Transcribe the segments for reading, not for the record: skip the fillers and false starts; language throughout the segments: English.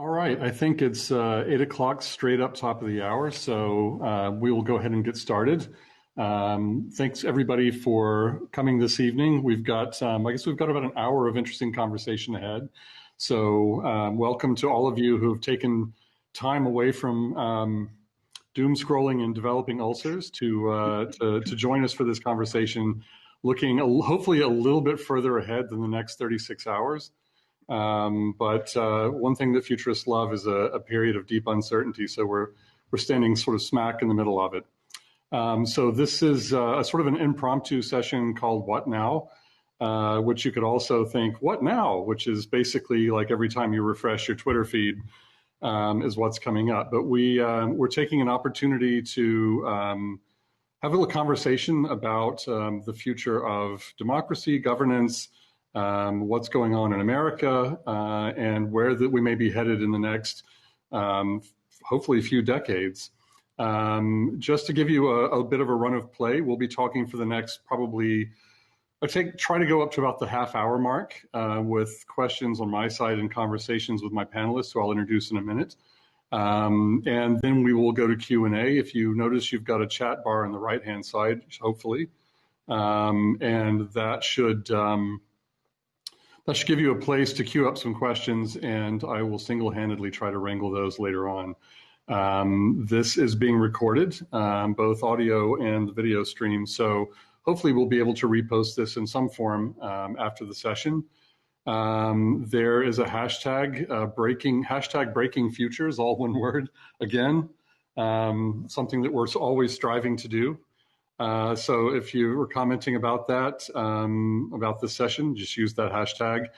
All right, I think it's 8 o'clock straight up top of the hour, so we will go ahead and get started. Thanks everybody for coming this evening. We've got, I guess we've got about an hour of interesting conversation ahead. So welcome to all of you who have taken time away from doom scrolling and developing ulcers to join us for this conversation, looking hopefully a little bit further ahead than the next 36 hours. But one thing that futurists love is a period of deep uncertainty. So we're standing sort of smack in the middle of it. So this is a sort of an impromptu session called What Now, which you could also think, what now? Which is basically like every time you refresh your Twitter feed is what's coming up. But we're taking an opportunity to have a little conversation about the future of democracy, governance, what's going on in America, and where that we may be headed in the next, hopefully, a few decades. Just to give you a bit of a run of play, we'll be talking for the next probably, try to go up to about the half-hour mark with questions on my side and conversations with my panelists, who I'll introduce in a minute. And then we will go to Q&A. If you notice, you've got a chat bar on the right-hand side, hopefully, and that should give you a place to queue up some questions, and I will single-handedly try to wrangle those later on. This is being recorded, both audio and the video stream, so hopefully we'll be able to repost this in some form after the session. There is a hashtag, breaking futures, all one word, again, something that we're always striving to do. So if you were commenting about that, about this session, just use that hashtag.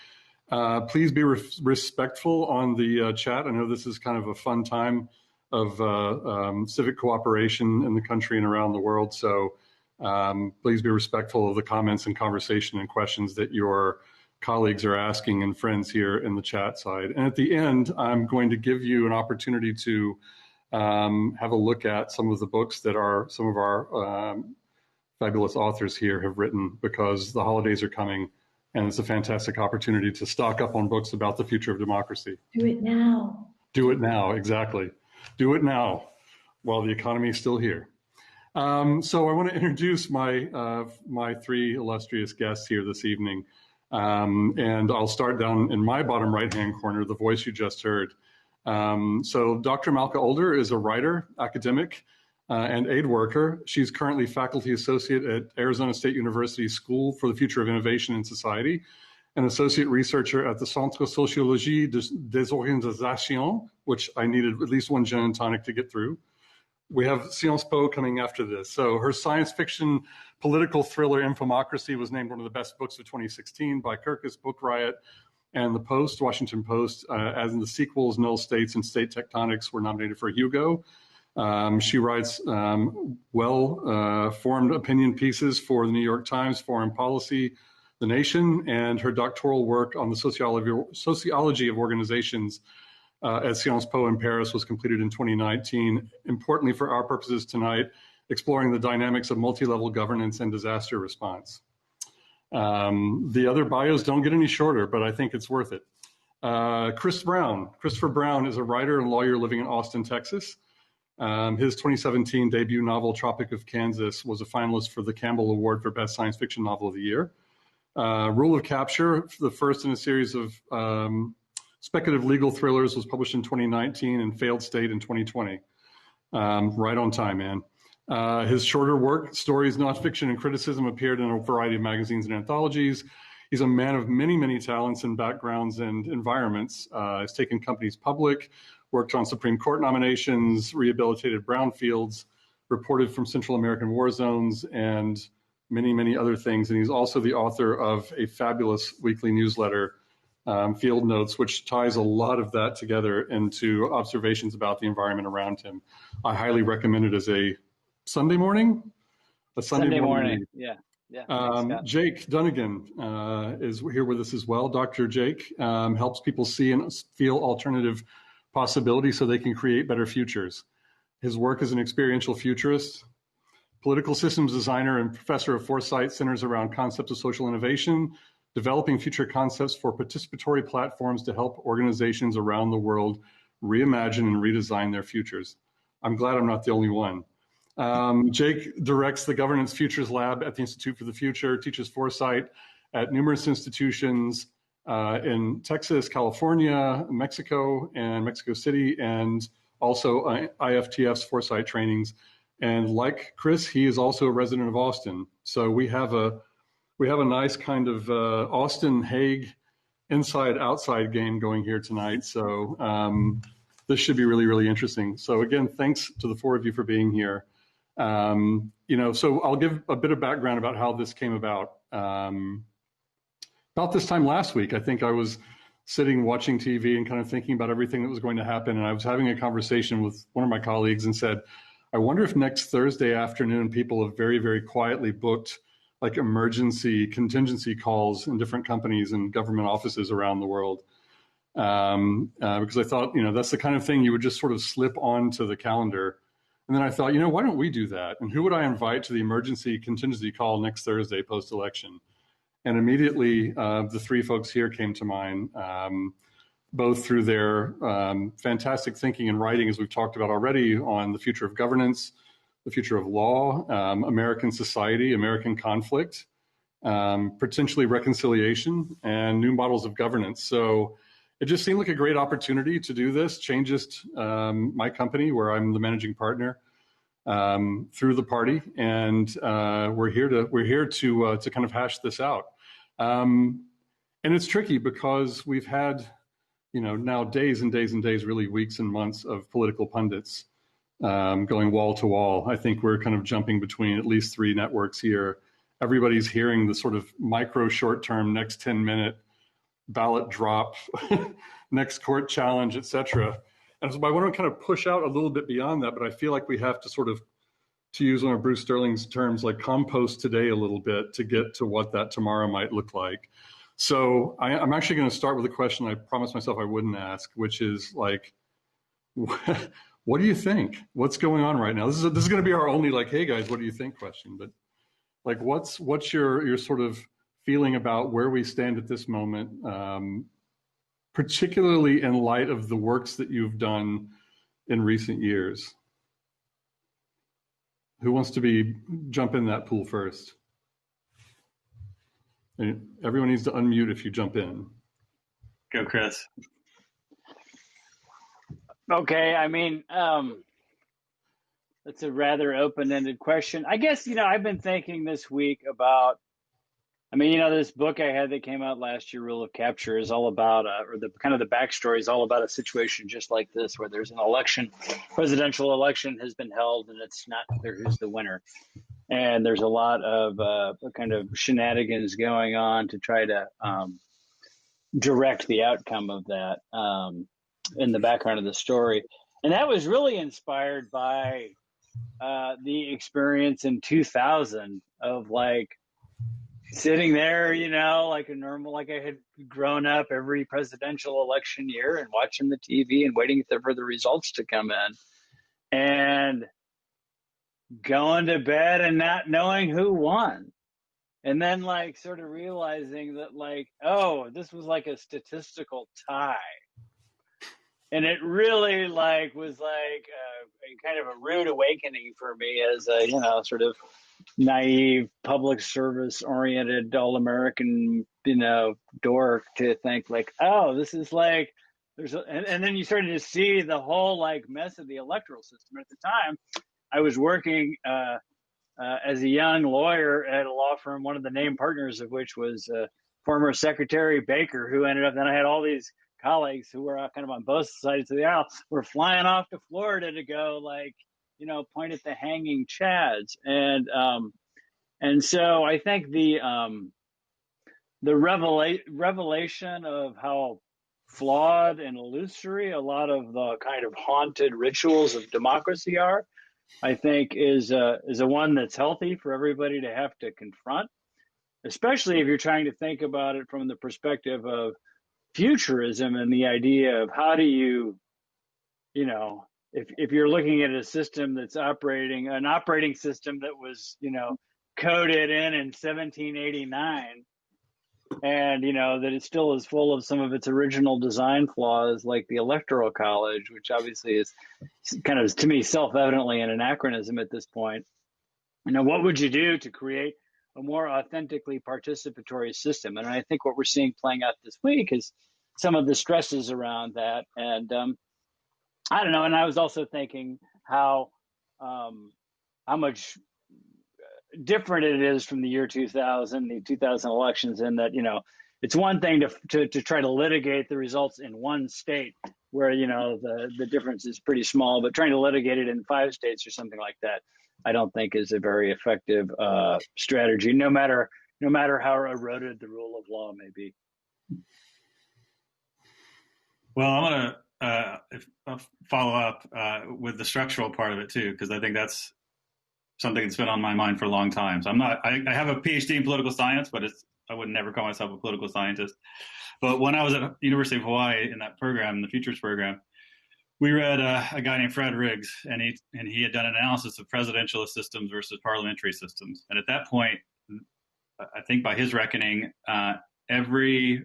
Please be respectful on the chat. I know this is kind of a fun time of civic cooperation in the country and around the world. So please be respectful of the comments and conversation and questions that your colleagues are asking and friends here in the chat side. And at the end, I'm going to give you an opportunity to have a look at some of the books that some of our fabulous authors here have written, because the holidays are coming and it's a fantastic opportunity to stock up on books about the future of democracy. Do it now. Do it now, exactly. Do it now while the economy is still here. So I want to introduce my three illustrious guests here this evening. And I'll start down in my bottom right-hand corner, the voice you just heard. So Dr. Malka Older is a writer, academic, and aid worker. She's currently faculty associate at Arizona State University School for the Future of Innovation in Society, an associate researcher at the Centre Sociologie des Organisations, which I needed at least one gin and tonic to get through. We have Sciences Po coming after this. So her science fiction political thriller Infomocracy was named one of the best books of 2016 by Kirkus Book Riot and the Post, Washington Post, as in the sequels, Null States and State Tectonics were nominated for Hugo. She writes well-formed opinion pieces for the New York Times, Foreign Policy, The Nation, and her doctoral work on the sociology of organizations at Sciences Po in Paris was completed in 2019. Importantly for our purposes tonight, exploring the dynamics of multi-level governance and disaster response. The other bios don't get any shorter, but I think it's worth it. Christopher Brown is a writer and lawyer living in Austin, Texas. His 2017 debut novel, Tropic of Kansas, was a finalist for the Campbell Award for Best Science Fiction Novel of the Year. Rule of Capture, the first in a series of speculative legal thrillers, was published in 2019 and Failed State in 2020. Right on time, man. His shorter work, stories, nonfiction, and criticism appeared in a variety of magazines and anthologies. He's a man of many, many talents and backgrounds and environments. Has taken companies public, worked on Supreme Court nominations, rehabilitated brownfields, reported from Central American war zones, and many, many other things. And he's also the author of a fabulous weekly newsletter, Field Notes, which ties a lot of that together into observations about the environment around him. I highly recommend it as a Sunday morning? A Sunday morning. Yeah. Jake Dunagan is here with us as well. Dr. Jake helps people see and feel alternative possibilities so they can create better futures. His work as an experiential futurist, political systems designer, and professor of foresight centers around concepts of social innovation, developing future concepts for participatory platforms to help organizations around the world reimagine and redesign their futures. I'm glad I'm not the only one. Jake directs the Governance Futures Lab at the Institute for the Future, teaches foresight at numerous institutions in Texas, California, Mexico, and Mexico City, and also IFTF's foresight trainings. And like Chris, he is also a resident of Austin. So we have a nice kind of Austin-Hague inside-outside game going here tonight. So this should be really, really interesting. So again, thanks to the four of you for being here. So I'll give a bit of background about how this came about. About this time last week, I think I was sitting watching TV and kind of thinking about everything that was going to happen. And I was having a conversation with one of my colleagues and said, I wonder if next Thursday afternoon, people have very, very quietly booked like emergency contingency calls in different companies and government offices around the world. Because I thought, that's the kind of thing you would just sort of slip onto the calendar. And then I thought, why don't we do that? And who would I invite to the emergency contingency call next Thursday post-election? And immediately, the three folks here came to mind, both through their fantastic thinking and writing, as we've talked about already, on the future of governance, the future of law, American society, American conflict, potentially reconciliation, and new models of governance. So it just seemed like a great opportunity to do this. Changeist, my company, where I'm the managing partner, through the party, and we're here to kind of hash this out. And it's tricky because we've had, now days and days and days, really weeks and months of political pundits going wall to wall. I think we're kind of jumping between at least three networks here. Everybody's hearing the sort of micro short-term next 10-minute ballot drop, next court challenge, et cetera. And so I want to kind of push out a little bit beyond that, but I feel like we have to sort of, to use one of Bruce Sterling's terms, like compost today a little bit to get to what that tomorrow might look like. So I'm actually going to start with a question I promised myself I wouldn't ask, which is like, what do you think? What's going on right now? This is going to be our only like, hey guys, what do you think question? But like, what's your sort of feeling about where we stand at this moment, particularly in light of the works that you've done in recent years? Who wants to jump in that pool first? And everyone needs to unmute if you jump in. Go, Chris. Okay, that's a rather open-ended question. I guess, I've been thinking this week about, this book I had that came out last year, Rule of Capture, is all about, or the kind of the backstory is all about a situation just like this, where there's an election, presidential election has been held, and it's not clear who's the winner. And there's a lot of kind of shenanigans going on to try to direct the outcome of that in the background of the story. And that was really inspired by the experience in 2000 of like sitting there, like I had grown up every presidential election year and watching the TV and waiting for the results to come in and going to bed and not knowing who won. And then like sort of realizing that like, oh, this was like a statistical tie. And it really like was like a kind of a rude awakening for me as a, sort of naive, public service oriented, all American, dork to think like, oh, this is like, and then you started to see the whole like mess of the electoral system. At the time, I was working as a young lawyer at a law firm, one of the named partners of which was former Secretary Baker, who ended up, then I had all these colleagues who were kind of on both sides of the aisle, were flying off to Florida to go like, point at the hanging chads. And so I think the revelation of how flawed and illusory a lot of the kind of haunted rituals of democracy are, I think is a one that's healthy for everybody to have to confront, especially if you're trying to think about it from the perspective of futurism and the idea of how do you, if you're looking at a system that's operating, an operating system that was, coded in 1789, and that it still is full of some of its original design flaws, like the Electoral College, which obviously is kind of, to me, self-evidently an anachronism at this point. What would you do to create a more authentically participatory system? And I think what we're seeing playing out this week is some of the stresses around that. And I don't know. And I was also thinking how much different it is from the year 2000, the 2000 elections, in that, it's one thing to try to litigate the results in one state where, the difference is pretty small, but trying to litigate it in 5 states or something like that, I don't think is a very effective strategy, no matter how eroded the rule of law may be. Well, I'm going to follow up with the structural part of it too, because I think that's something that's been on my mind for a long time. So I have a PhD in political science, but I would never call myself a political scientist. But when I was at University of Hawaii in that program, the Futures program, we read a guy named Fred Riggs, and he had done an analysis of presidential systems versus parliamentary systems. And at that point, I think by his reckoning, every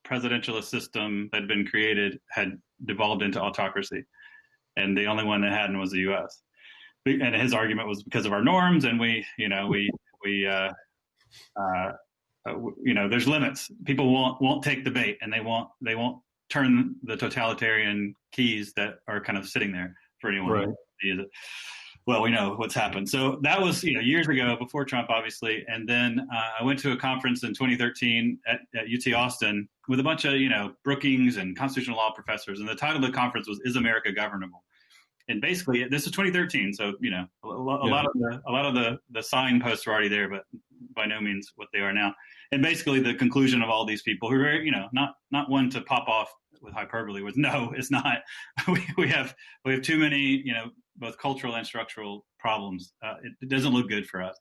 presidential system that had been created had devolved into autocracy, and the only one that hadn't was the U.S. And his argument was because of our norms, and there's limits. People won't take the bait, and they won't turn the totalitarian keys that are kind of sitting there for anyone right. to use it. Well, we know what's happened. So that was years ago, before Trump, obviously. And then I went to a conference in 2013 at UT Austin with a bunch of Brookings and constitutional law professors, and the title of the conference was "Is America Governable?" And basically, this is 2013, so a lot of the signposts were already there, but by no means what they are now. And basically, the conclusion of all these people, who are very, not one to pop off with hyperbole, was no, it's not. we have too many, both cultural and structural problems. It doesn't look good for us.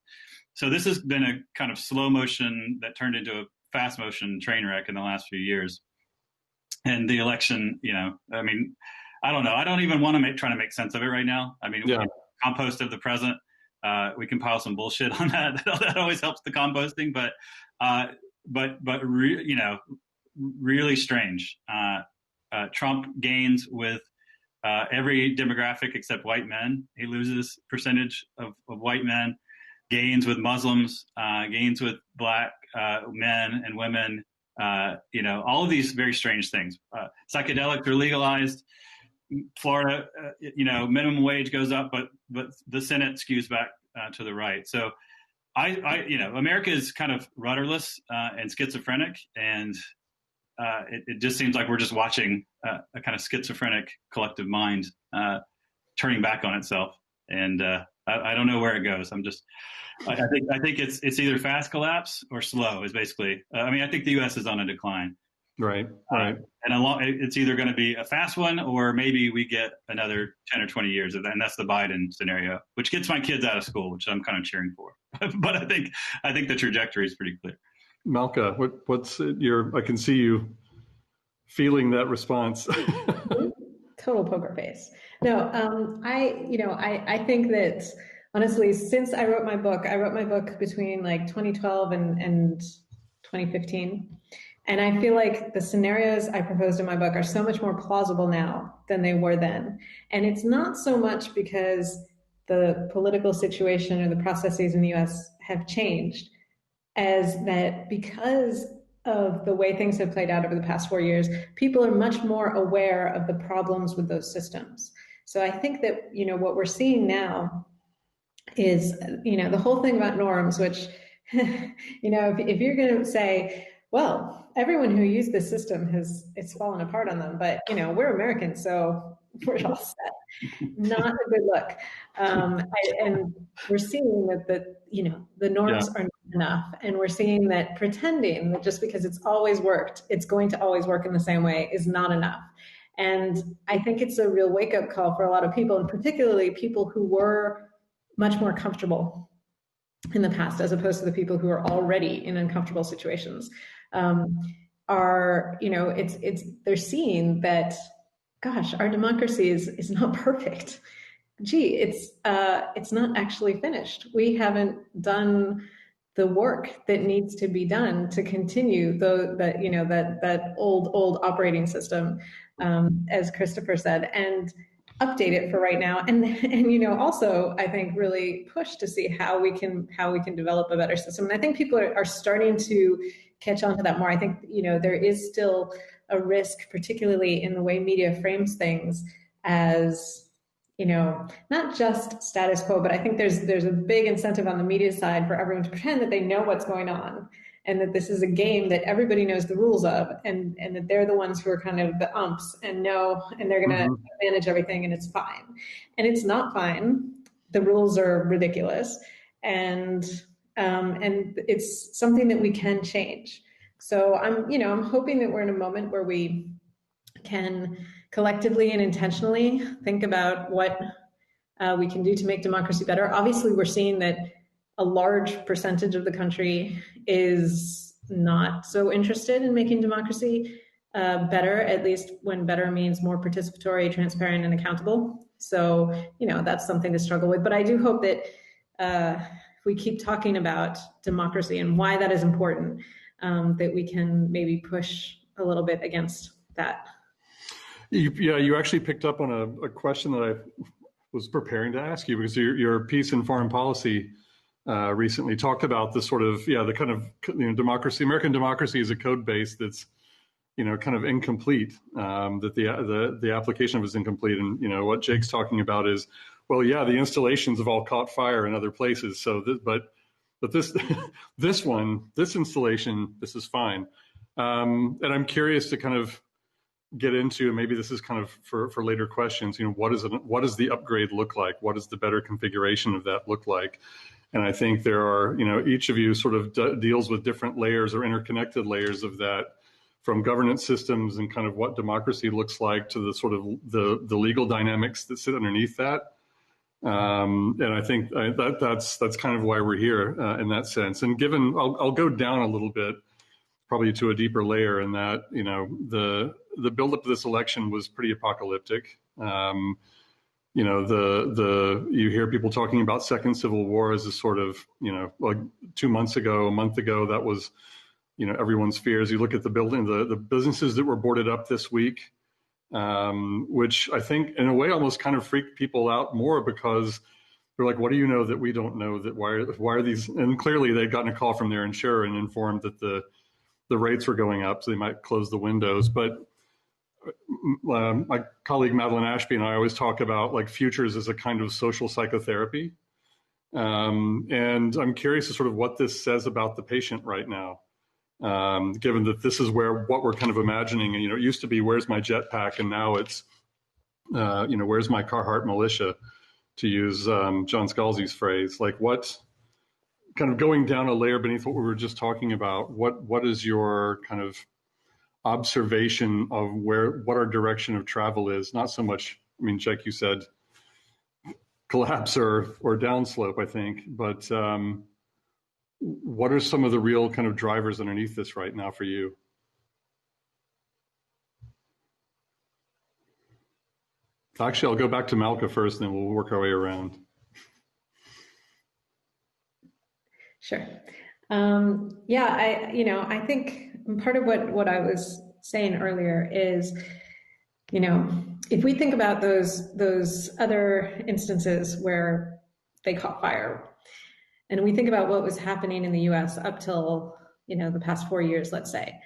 So this has been a kind of slow motion that turned into a fast motion train wreck in the last few years. And the election, I don't know. I don't even want to try to make sense of it right now. We can compost of the present. We can pile some bullshit on that. That always helps the composting, but really strange. Trump gains with every demographic except white men. He loses percentage of white men. Gains with Muslims. Gains with black men and women. All of these very strange things. Psychedelics are legalized. Florida, minimum wage goes up, but the Senate skews back to the right. So America is kind of rudderless and schizophrenic, and it just seems like we're just watching a kind of schizophrenic collective mind turning back on itself. And I don't know where it goes. I think it's either fast collapse or slow is basically, I think the U.S. is on a decline. Right. And it's either going to be a fast one, or maybe we get another 10 or 20 years of that. And that's the Biden scenario, which gets my kids out of school, which I'm kind of cheering for. But I think the trajectory is pretty clear. Malka, what's your? I can see you feeling that response. Total poker face. No, I think that honestly, since I wrote my book between like 2012 and 2015. And I feel like the scenarios I proposed in my book are so much more plausible now than they were then. And it's not so much because the political situation or the processes in the US have changed, as that because of the way things have played out over the past 4 years, people are much more aware of the problems with those systems. So I think that, what we're seeing now is, the whole thing about norms, which, if you're going to say, well, everyone who used this system it's fallen apart on them, but we're Americans, so we're all set. Not a good look. And we're seeing that the norms are not enough, and we're seeing that pretending that just because it's always worked, it's going to always work in the same way is not enough. And I think it's a real wake-up call for a lot of people, and particularly people who were much more comfortable in the past, as opposed to the people who are already in uncomfortable situations. They're seeing that, gosh, our democracy is not perfect. Gee, it's not actually finished. We haven't done the work that needs to be done to continue that old operating system, as Christopher said, and update it for right now, and also I think really push to see how we can develop a better system. And I think people are starting to catch on to that more. I think there is still a risk, particularly in the way media frames things, as not just status quo, but I think there's a big incentive on the media side for everyone to pretend that they know what's going on, and that this is a game that everybody knows the rules of, and that they're the ones who are kind of the umps and they're going to manage everything, and it's fine. And it's not fine. The rules are ridiculous, and it's something that we can change. So I'm hoping that we're in a moment where we can collectively and intentionally think about what we can do to make democracy better. Obviously, we're seeing that a large percentage of the country is not so interested in making democracy better, at least when better means more participatory, transparent, and accountable. So, that's something to struggle with. But I do hope that if we keep talking about democracy and why that is important, that we can maybe push a little bit against that. You actually picked up on a question that I was preparing to ask you, because your piece in Foreign Policy recently talked about the sort of, the kind of democracy. American democracy is a code base that's kind of incomplete. That the application of it is incomplete, and what Jake's talking about is, well, the installations have all caught fire in other places. So, but this this installation, this is fine. And I'm curious to kind of get into, and maybe this is kind of for later questions, what does the upgrade look like? What does the better configuration of that look like? And I think there are, each of you sort of deals with different layers or interconnected layers of that, from governance systems and kind of what democracy looks like, to the sort of the legal dynamics that sit underneath that. And I think that's kind of why we're here in that sense. And given, I'll go down a little bit, probably to a deeper layer, in that, the buildup to this election was pretty apocalyptic. You hear people talking about second civil war as a sort of, like 2 months ago, a month ago, that was, everyone's fears. You look at the businesses that were boarded up this week, which I think in a way almost kind of freaked people out more, because they're like, what do you know that we don't know? That why are these? And clearly they'd gotten a call from their insurer and informed that the rates were going up, so they might close the windows. But my colleague Madeline Ashby and I always talk about like futures as a kind of social psychotherapy. And I'm curious to sort of what this says about the patient right now, given that this is what we're kind of imagining. And, it used to be, where's my jetpack? And now it's, where's my Carhartt militia, to use John Scalzi's phrase. Like, what kind of going down a layer beneath what we were just talking about, what is your kind of observation of what our direction of travel is? Not so much, Jake, you said collapse or downslope, I think, but what are some of the real kind of drivers underneath this right now for you? Actually, I'll go back to Malka first, and then we'll work our way around. Sure. I think part of what I was saying earlier is, if we think about those other instances where they caught fire, and we think about what was happening in the US up till, the past 4 years, let's say,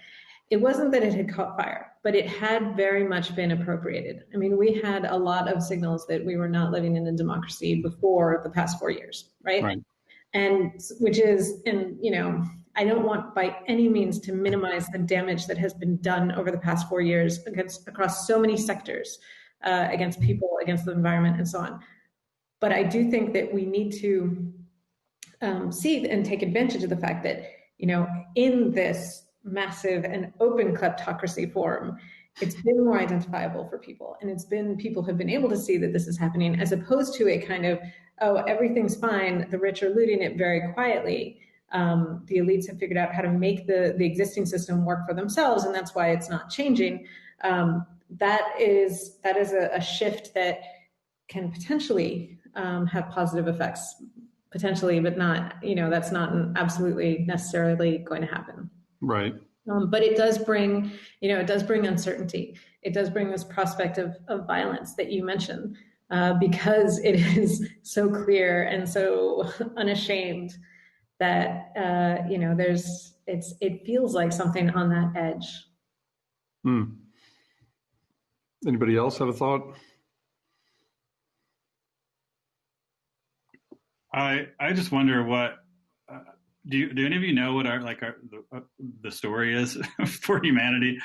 it wasn't that it had caught fire, but it had very much been appropriated. We had a lot of signals that we were not living in a democracy before the past 4 years, right? And I don't want by any means to minimize the damage that has been done over the past 4 years across so many sectors, against people, against the environment, and so on. But I do think that we need to see and take advantage of the fact that, in this massive and open kleptocracy form, it's been more identifiable for people, and people have been able to see that this is happening, as opposed to a kind of, oh, everything's fine, the rich are looting it very quietly. The elites have figured out how to make the existing system work for themselves, and that's why it's not changing. That is a shift that can potentially have positive effects, potentially, but not, that's not absolutely necessarily going to happen. Right. But it does bring, it does bring uncertainty. It does bring this prospect of violence that you mentioned, because it is so clear and so unashamed that, it feels like something on that edge. Anybody else have a thought? I just wonder what do any of you know what the story is for humanity,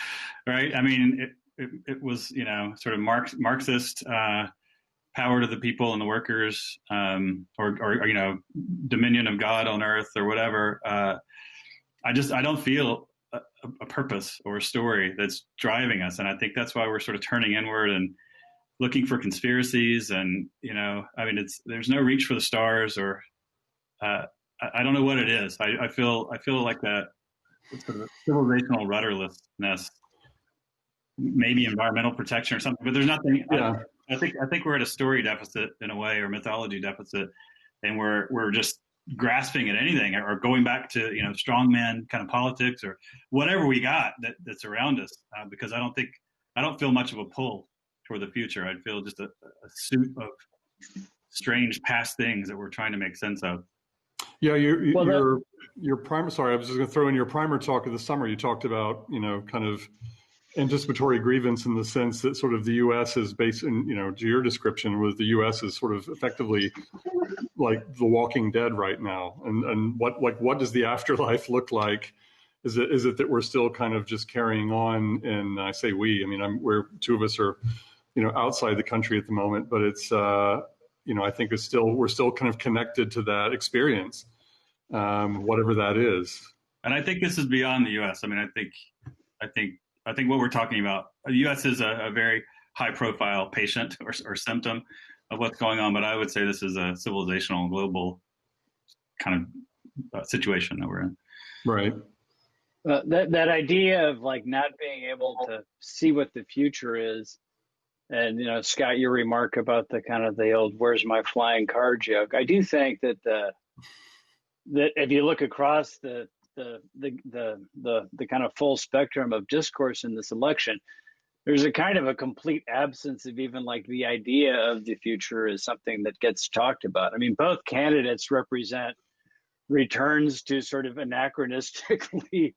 right? I mean, it was sort of Marxist power to the people and the workers, or dominion of God on earth or whatever. I don't feel a purpose or a story that's driving us, and I think that's why we're sort of turning inward and looking for conspiracies. And there's no reach for the stars, or I don't know what it is. I feel like that sort of civilizational rudderlessness, maybe environmental protection or something, but there's nothing. Yeah. I think we're at a story deficit in a way, or mythology deficit, and we're just grasping at anything, or going back to strongman kind of politics or whatever we got that's around us, because I don't feel much of a pull toward the future. I feel just a suit of strange past things that we're trying to make sense of. Yeah, your primer. Sorry, I was just going to throw in your primer talk of the summer. You talked about kind of anticipatory grievance in the sense that sort of the U.S. is based in to your description was the U.S. is sort of effectively like the Walking Dead right now, and what does the afterlife look like? Is it that we're still kind of just carrying on? And I say we. I mean, we're two of us are outside the country at the moment, but it's I think we're still kind of connected to that experience, whatever that is. And I think this is beyond the U.S. I mean, I think what we're talking about, the U.S. is a very high-profile patient or symptom of what's going on, but I would say this is a civilizational, global kind of situation that we're in. Right. That idea of like not being able to see what the future is, and Scott, your remark about the kind of the old "where's my flying car" joke. I do think that that if you look across the kind of full spectrum of discourse in this election, there's a kind of a complete absence of even like the idea of the future is something that gets talked about. I mean, both candidates represent returns to sort of anachronistically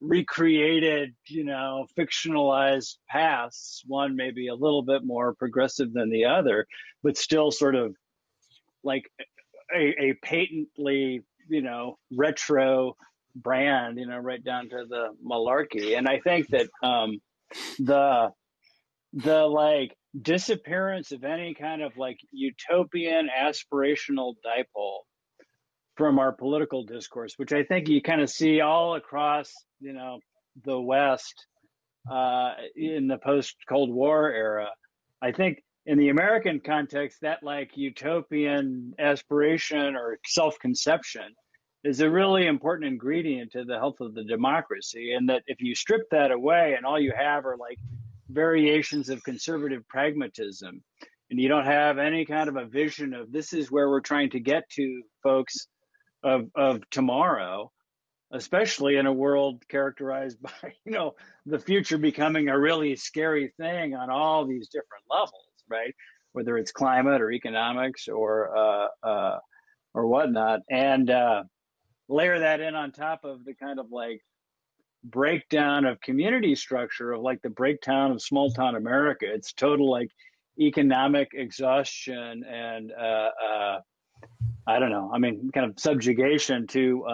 recreated, fictionalized pasts. One maybe a little bit more progressive than the other, but still sort of like a patently, retro brand, right down to the malarkey. And I think that the like disappearance of any kind of like utopian aspirational dipole from our political discourse, which I think you kind of see all across, the West in the post-Cold War era. I think in the American context, that like utopian aspiration or self-conception is a really important ingredient to the health of the democracy. And that if you strip that away and all you have are like variations of conservative pragmatism, and you don't have any kind of a vision of this is where we're trying to get to, folks, of tomorrow, especially in a world characterized by, the future becoming a really scary thing on all these different levels, right? Whether it's climate or economics or whatnot. And layer that in on top of the kind of like breakdown of community structure, of like the breakdown of small town America. It's total like economic exhaustion and I don't know. I mean, kind of subjugation to,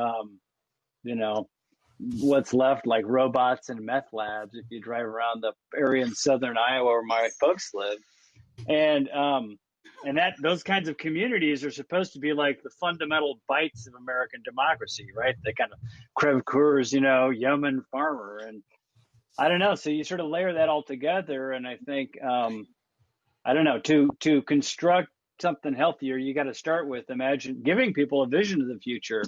what's left like robots and meth labs if you drive around the area in southern Iowa where my folks live. And that those kinds of communities are supposed to be like the fundamental bites of American democracy, right? The kind of Crev Coeurs, yeoman farmer. And I don't know. So you sort of layer that all together. And I think, I don't know, to construct something healthier, you got to start with giving people a vision of the future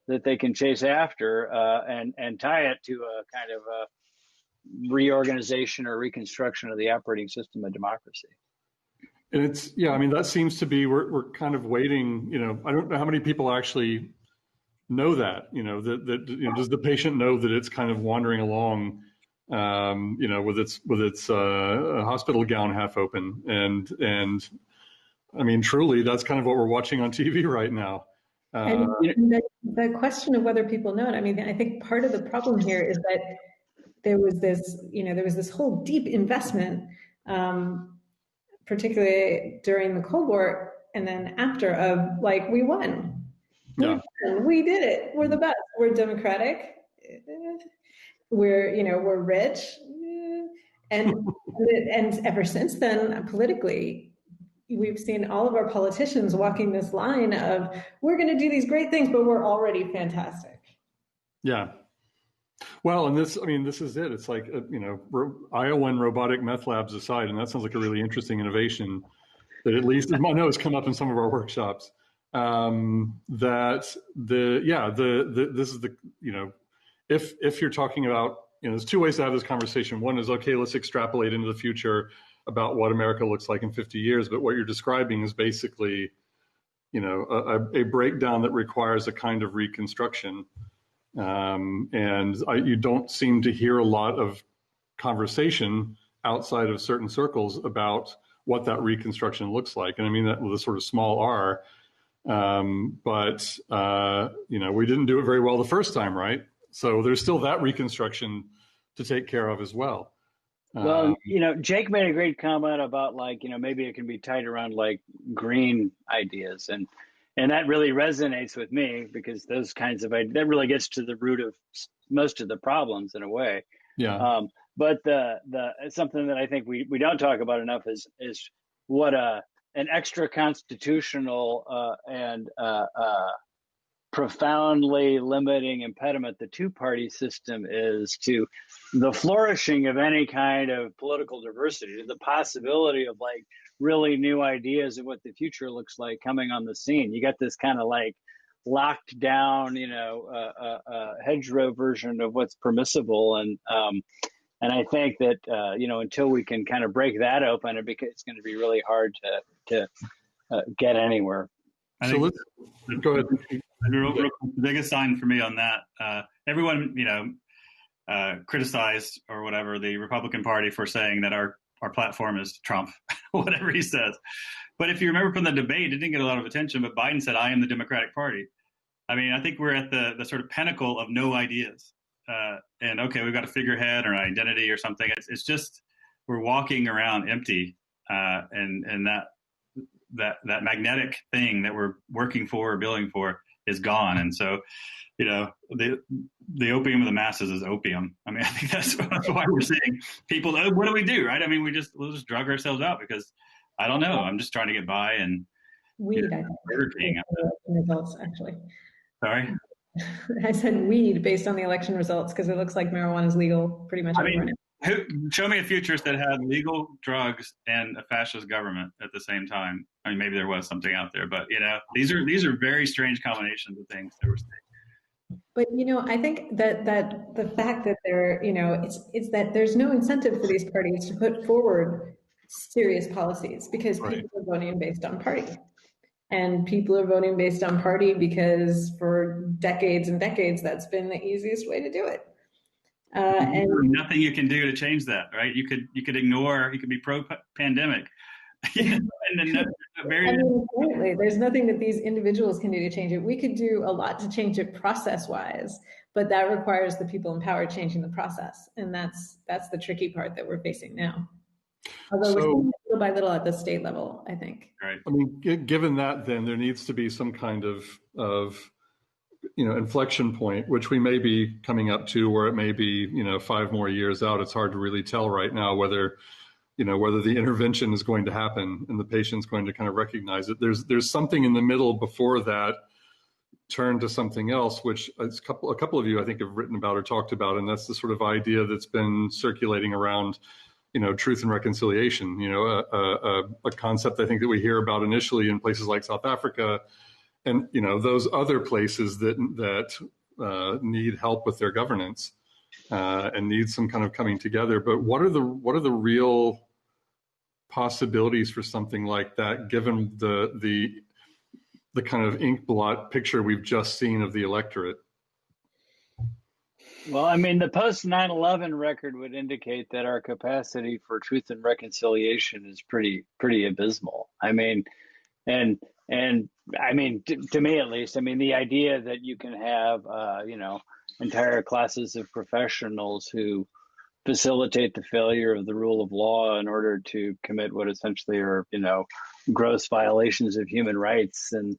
that they can chase after, and tie it to a kind of a reorganization or reconstruction of the operating system of democracy. And it's, yeah, I mean, that seems to be, we're kind of waiting, I don't know how many people actually know that, does the patient know that it's kind of wandering along, with its hospital gown half open. And I mean, truly, that's kind of what we're watching on TV right now. And the question of whether people know it, I mean, I think part of the problem here is that there was this whole deep investment, particularly during the Cold War and then after, of like, we won. Yeah. We did it. We're the best. We're democratic. We're rich. And ever since then, politically, we've seen all of our politicians walking this line of, we're going to do these great things, but we're already fantastic. Yeah. Well, and this is it. It's like, Iowan robotic meth labs aside, and that sounds like a really interesting innovation that at least, I know it's come up in some of our workshops, this is if you're talking about, there's two ways to have this conversation. One is, okay, let's extrapolate into the future about what America looks like in 50 years. But what you're describing is basically, a breakdown that requires a kind of reconstruction. And you don't seem to hear a lot of conversation outside of certain circles about what that reconstruction looks like. And I mean that with a sort of small r. But we didn't do it very well the first time, right? So there's still that reconstruction to take care of as well. Well, Jake made a great comment about maybe it can be tied around like green ideas, and that really resonates with me, because those kinds of that really gets to the root of most of the problems in a way. Yeah. But the something that I think we don't talk about enough is what an extra constitutional and profoundly limiting impediment the two-party system is to the flourishing of any kind of political diversity, to the possibility of like really new ideas and what the future looks like coming on the scene. You got this kind of like locked down, hedgerow version of what's permissible, and I think that until we can kind of break that open, it's going to be really hard to get anywhere. So let's go ahead. The biggest sign for me on that, everyone, criticized or whatever the Republican Party for saying that our platform is Trump, whatever he says. But if you remember from the debate, it didn't get a lot of attention, but Biden said, I am the Democratic Party. I mean, I think we're at the sort of pinnacle of no ideas. And okay, we've got a figurehead or an identity or something. It's just, we're walking around empty, and that magnetic thing that we're working for or building for is gone. And so, the opium of the masses is opium. I mean, I think that's why we're seeing people, what do we do, right? I mean, we'll just drug ourselves out because, I don't know, I'm just trying to get by. And weed, I think. Burger King. Results, actually. Sorry? I said weed based on the election results, because it looks like marijuana is legal pretty much everywhere now. Show me a futurist that had legal drugs and a fascist government at the same time. I mean, maybe there was something out there, but these are very strange combinations of things that we're seeing. But I think that the fact that it's that there's no incentive for these parties to put forward serious policies, because people are voting based on party. And people are voting based on party because for decades and decades, that's been the easiest way to do it. And nothing you can do to change that, right? You could ignore, you could be pro-pandemic. Apparently, there's nothing that these individuals can do to change it. We could do a lot to change it process-wise, but that requires the people in power changing the process. And that's the tricky part that we're facing now. Although we're seeing it little by little at the state level, I think. Right. I mean, given that, then there needs to be some kind of inflection point, which we may be coming up to, where it may be 5 more years out. It's hard to really tell right now whether the intervention is going to happen and the patient's going to kind of recognize it. There's something in the middle before that turn to something else, which a couple of you I think have written about or talked about, and that's the sort of idea that's been circulating around truth and reconciliation, a concept I think that we hear about initially in places like South Africa and, those other places that need help with their governance and need some kind of coming together. But what are the real possibilities for something like that, given the kind of ink blot picture we've just seen of the electorate? Well, I mean, the post 9/11 record would indicate that our capacity for truth and reconciliation is pretty abysmal. I mean, and I mean, to me at least, I mean, the idea that you can have, entire classes of professionals who facilitate the failure of the rule of law in order to commit what essentially are, gross violations of human rights, and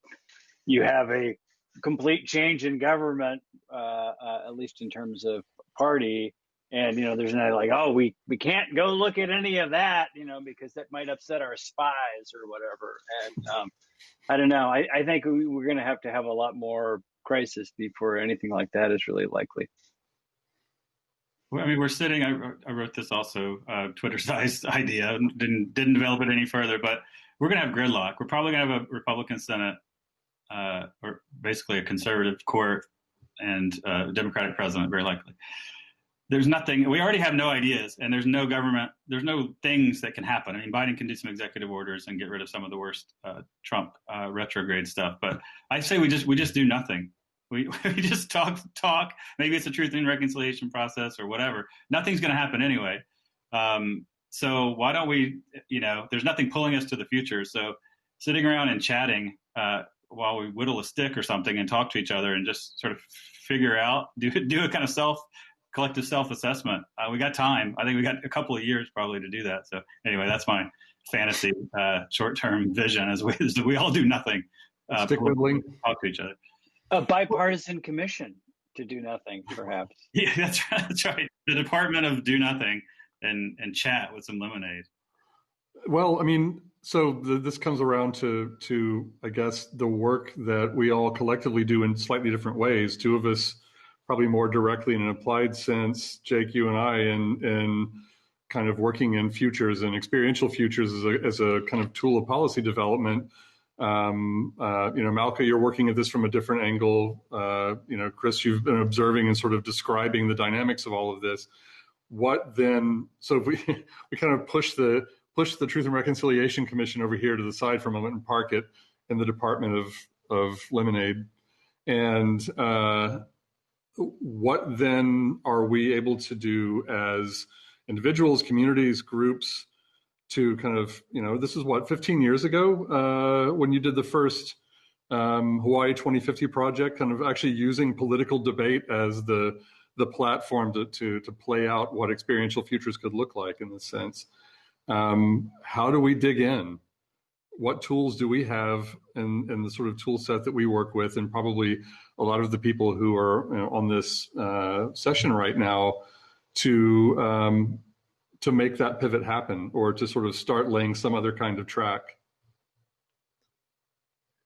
you have a complete change in government, at least in terms of party. And, there's no like, oh, we can't go look at any of that, because that might upset our spies or whatever. And I don't know. I think we're going to have a lot more crisis before anything like that is really likely. Well, I mean, we're sitting, I wrote this also, Twitter-sized idea, didn't develop it any further, but we're going to have gridlock. We're probably going to have a Republican Senate, or basically a conservative court and a Democratic president, very likely. There's nothing, we already have no ideas, and there's no government, there's no things that can happen. I mean, Biden can do some executive orders and get rid of some of the worst Trump retrograde stuff, but I say we just do nothing. We just talk. Maybe it's a truth and reconciliation process or whatever. Nothing's going to happen anyway. So why don't we, there's nothing pulling us to the future. So sitting around and chatting while we whittle a stick or something and talk to each other and just sort of figure out, do a kind of collective self-assessment. We got time. I think we got a couple of years probably to do that. So anyway, that's my fantasy short-term vision as we all do nothing. Stick whittling. Talk to each other. A bipartisan commission to do nothing, perhaps. Yeah, that's right. The Department of Do Nothing and chat with some lemonade. Well, I mean, so this comes around to I guess the work that we all collectively do in slightly different ways. Two of us probably more directly in an applied sense, Jake, you and I, and kind of working in futures and experiential futures as a kind of tool of policy development. Malka, you're working at this from a different angle. Chris, you've been observing and sort of describing the dynamics of all of this. What then? So if we kind of push the Truth and Reconciliation Commission over here to the side for a moment and park it in the Department of Lemonade, and what then are we able to do as individuals, communities, groups, to kind of, this is what, 15 years ago, when you did the first Hawaii 2050 project, kind of actually using political debate as the platform to play out what experiential futures could look like in this sense. How do we dig in? What tools do we have in the sort of tool set that we work with, and probably a lot of the people who are on this session right now to make that pivot happen, or to sort of start laying some other kind of track?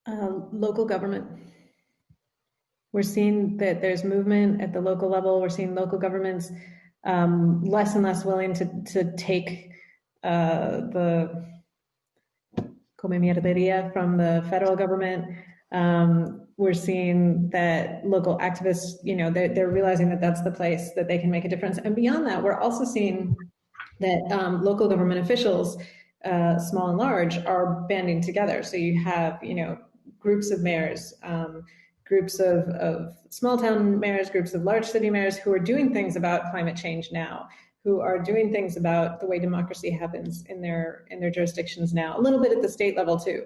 Local government. We're seeing that there's movement at the local level. We're seeing local governments less and less willing to take the comemiradería from the federal government. We're seeing that local activists, they're realizing that that's the place that they can make a difference. And beyond that, we're also seeing that local government officials, small and large, are banding together. So you have, groups of mayors, groups of small town mayors, groups of large city mayors who are doing things about climate change now, who are doing things about the way democracy happens in their jurisdictions now, a little bit at the state level too.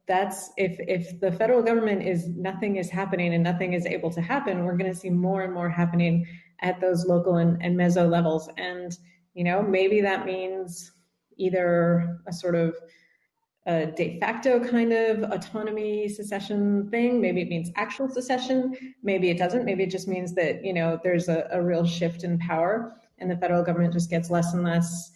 That's if the federal government nothing is happening and nothing is able to happen, we're going to see more and more happening at those local and meso levels. And, maybe that means either a sort of a de facto kind of autonomy secession thing. Maybe it means actual secession. Maybe it doesn't. Maybe it just means that, there's a real shift in power and the federal government just gets less and less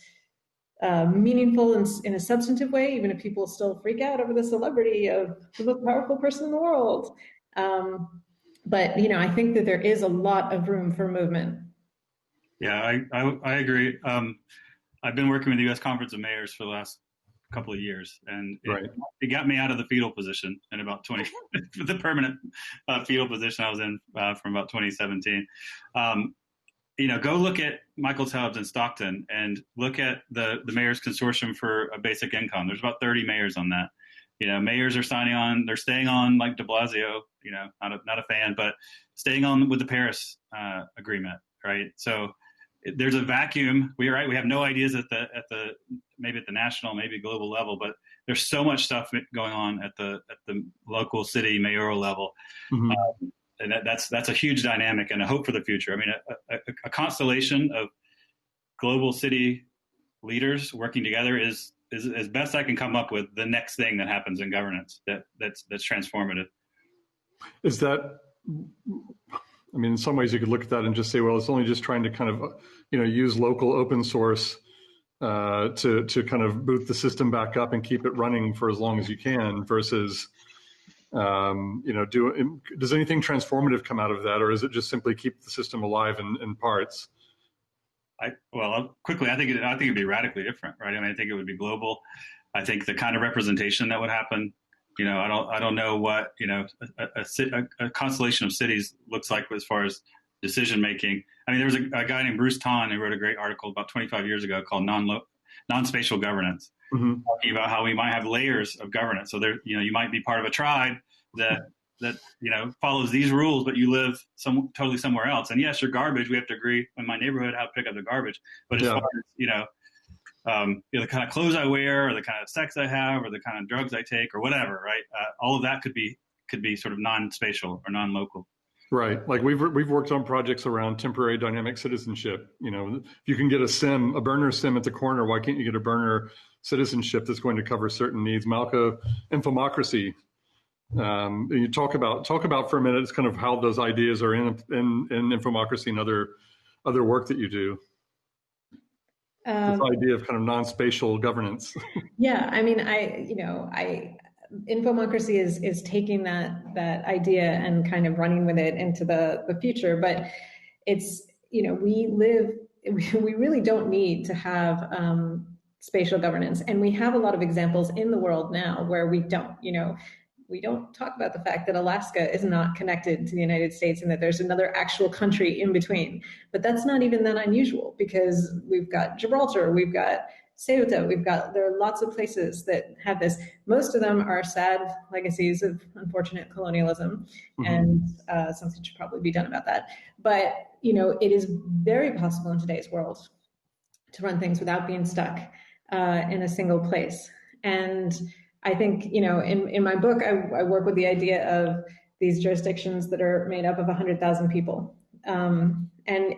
meaningful in a substantive way, even if people still freak out over the celebrity of the most powerful person in the world. But, I think that there is a lot of room for movement. Yeah, I agree. I've been working with the U.S. Conference of Mayors for the last couple of years, and it got me out of the fetal position in about the permanent fetal position I was in from about 2017. go look at Michael's Hubs in Stockton and look at the Mayor's Consortium for a Basic Income. There's about 30 mayors on that. Mayors are signing on, they're staying on, like de Blasio, not a fan, but staying on with the Paris agreement, right? So there's a vacuum. We have no ideas at the maybe at the national, maybe global level, but there's so much stuff going on at the local city mayoral level. Mm-hmm. And that's a huge dynamic and a hope for the future. I mean, a constellation of global city leaders working together is as best I can come up with the next thing that happens in governance that's transformative. Is that, I mean, in some ways you could look at that and just say, well, it's only just trying to kind of, use local open source to kind of boot the system back up and keep it running for as long as you can versus, does anything transformative come out of that, or is it just simply keep the system alive in parts? Quickly, I think it'd be radically different, right? I mean, I think it would be global. I think the kind of representation that would happen, I don't know what, a constellation of cities looks like as far as decision making. I mean, there was a guy named Bruce Tahn who wrote a great article about 25 years ago called non-spatial governance, mm-hmm. talking about how we might have layers of governance. So there, you might be part of a tribe that follows these rules, but you live totally somewhere else. And yes, your garbage, we have to agree in my neighborhood how to pick up the garbage. But as far as, the kind of clothes I wear, or the kind of sex I have, or the kind of drugs I take, or whatever, right? All of that could be sort of non-spatial or non-local. Right. Like we've worked on projects around temporary dynamic citizenship. If you can get a burner SIM at the corner, why can't you get a burner citizenship that's going to cover certain needs? Malka, Infomocracy. You talk about for a minute, it's kind of how those ideas are in Infomocracy and other work that you do. This idea of kind of non-spatial governance. Yeah, I mean, Infomocracy is taking that idea and kind of running with it into the future, but it's, we really don't need to have spatial governance, and we have a lot of examples in the world now where we don't. We don't talk about the fact that Alaska is not connected to the United States and that there's another actual country in between. But that's not even that unusual, because we've got Gibraltar, we've got Ceuta, there are lots of places that have this. Most of them are sad legacies of unfortunate colonialism, mm-hmm. and something should probably be done about that. But, it is very possible in today's world to run things without being stuck in a single place. And I think, in my book, I work with the idea of these jurisdictions that are made up of 100,000 people. And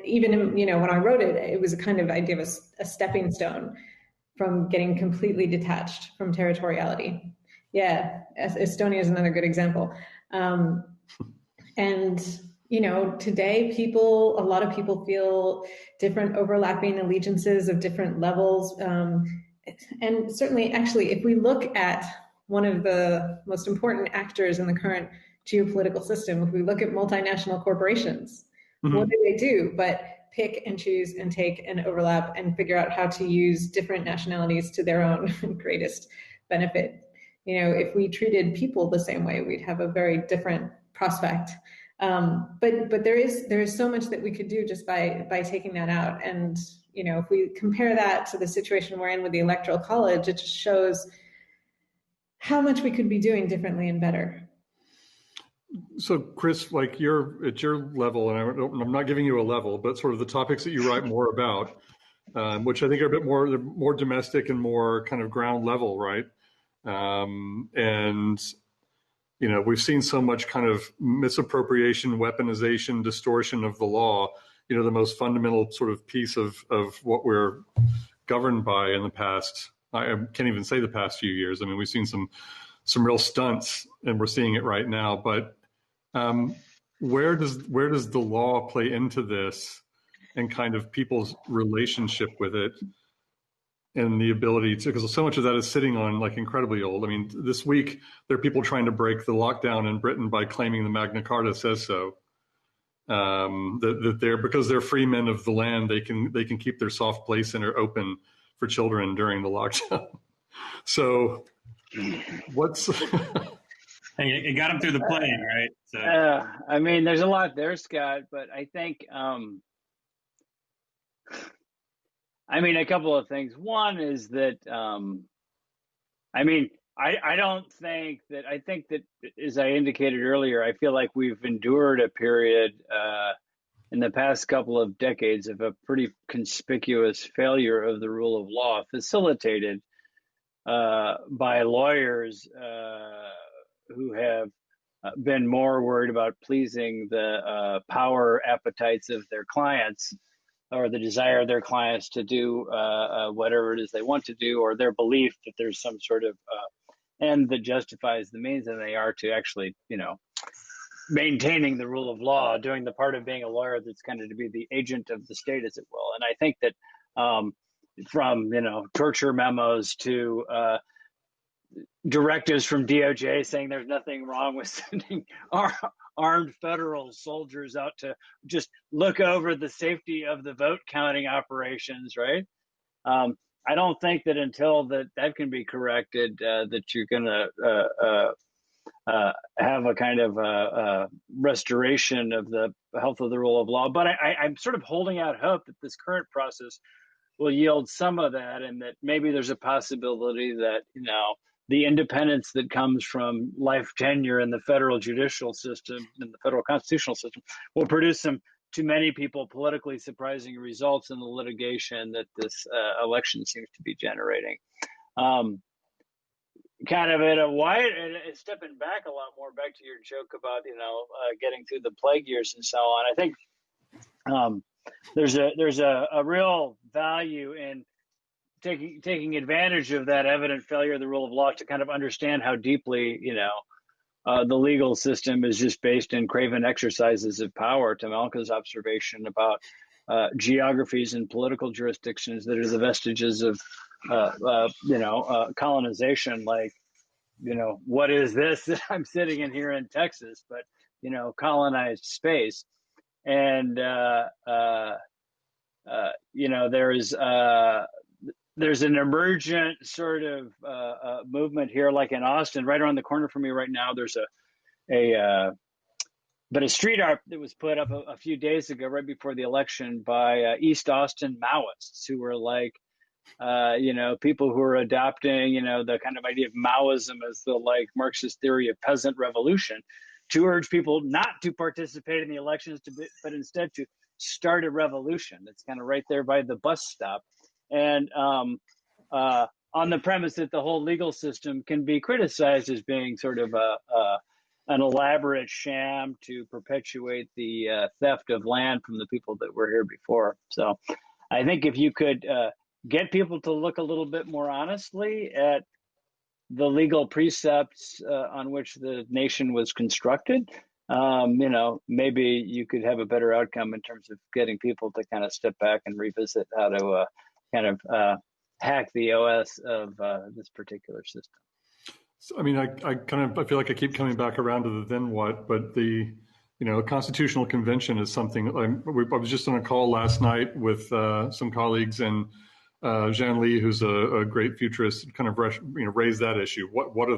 even, when I wrote it, it was a kind of idea of a stepping stone from getting completely detached from territoriality. Yeah, Estonia is another good example. And, today a lot of people feel different overlapping allegiances of different levels. And certainly, actually, if we look at one of the most important actors in the current geopolitical system, if we look at multinational corporations, mm-hmm. what do they do but pick and choose and take and overlap and figure out how to use different nationalities to their own greatest benefit? If we treated people the same way, we'd have a very different prospect. But there is so much that we could do just by taking that out. And if we compare that to the situation we're in with the Electoral College, it just shows how much we could be doing differently and better. So, Chris, like at your level, and I'm not giving you a level, but sort of the topics that you write more about, which I think are a bit more domestic and more kind of ground level, right? And we've seen so much kind of misappropriation, weaponization, distortion of the law. The most fundamental sort of piece of what we're governed by in the past, I can't even say the past few years. I mean, we've seen some real stunts, and we're seeing it right now. But where does the law play into this, and kind of people's relationship with it, and the ability to, because so much of that is sitting on like incredibly old. I mean, this week there are people trying to break the lockdown in Britain by claiming the Magna Carta says so. That because they're free men of the land, they can keep their soft play center open for children during the lockdown. So, what's hey, it got them through the plane, right? So. I mean, there's a lot there, Scott, but I think I mean, a couple of things. One is that, I mean, I don't think that, I think that, as I indicated earlier, I feel like we've endured a period in the past couple of decades of a pretty conspicuous failure of the rule of law, facilitated by lawyers who have been more worried about pleasing the power appetites of their clients, or the desire of their clients to do whatever it is they want to do, or their belief that there's some sort of end that justifies the means, than they are to actually, maintaining the rule of law, doing the part of being a lawyer that's kind of to be the agent of the state, as it will. And I think that from, torture memos to directives from DOJ saying there's nothing wrong with sending armed federal soldiers out to just look over the safety of the vote counting operations, right? I don't think that until that can be corrected, that you're going to have a kind of restoration of the health of the rule of law. But I'm sort of holding out hope that this current process will yield some of that, and that maybe there's a possibility that, the independence that comes from life tenure in the federal judicial system and the federal constitutional system will produce some, to many people, politically surprising results in the litigation that this election seems to be generating. Kind of at a wide, stepping back a lot more, back to your joke about, getting through the plague years and so on. I think there's a real value in taking advantage of that evident failure of the rule of law to kind of understand how deeply, the legal system is just based in craven exercises of power, to Malka's observation about geographies and political jurisdictions that are the vestiges of, colonization. Like, what is this that I'm sitting in here in Texas, but, colonized space. And, there's an emergent sort of movement here, like in Austin, right around the corner from me right now. There's a street art that was put up a few days ago, right before the election, by East Austin Maoists, who were like, people who are adopting, the kind of idea of Maoism as the Marxist theory of peasant revolution, to urge people not to participate in the elections, but instead to start a revolution. That's kind of right there by the bus stop. And on the premise that the whole legal system can be criticized as being sort of an elaborate sham to perpetuate the theft of land from the people that were here before. So I think if you could get people to look a little bit more honestly at the legal precepts on which the nation was constructed, maybe you could have a better outcome in terms of getting people to kind of step back and revisit how to kind of hack the OS of this particular system. So, I mean, I feel like I keep coming back around to the then what, but the, constitutional convention is something. I was just on a call last night with some colleagues, and Jean Lee, who's a great futurist, kind of raised that issue. What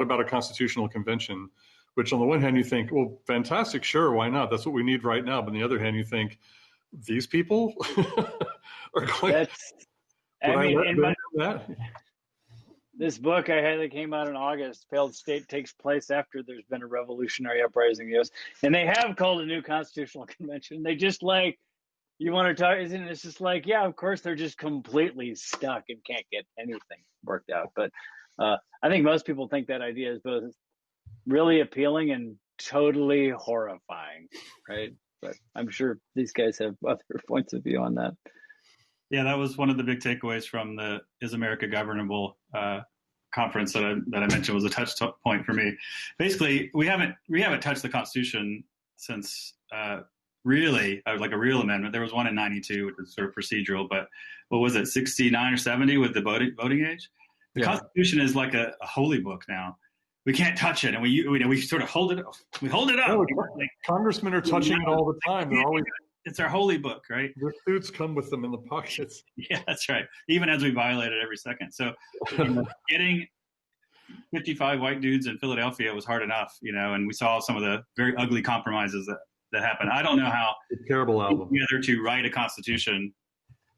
about a constitutional convention? Which on the one hand you think, well, fantastic, sure, why not? That's what we need right now. But on the other hand, you think, these people are going. This book I had that came out in August, Failed State, takes place after there's been a revolutionary uprising in the US. And they have called a new constitutional convention. They just you want to talk, isn't it? It's just yeah, of course, they're just completely stuck and can't get anything worked out. But I think most people think that idea is both really appealing and totally horrifying, right? But I'm sure these guys have other points of view on that. Yeah, that was one of the big takeaways from the Is America Governable conference that I mentioned, was a touch point for me. Basically, we haven't touched the Constitution since really like a real amendment. There was one in '92, which was sort of procedural, but what was it, 69 or 70 with the voting age? The Constitution is like a holy book now. We can't touch it, and we sort of hold it up. We hold it up. No, congressmen are touching it all the time. They're always. It's our holy book, right? Their suits come with them in the pockets. Yeah, that's right. Even as we violate it every second. So getting 55 white dudes in Philadelphia was hard enough, and we saw some of the very ugly compromises that happened. I don't know how a terrible album together to write a constitution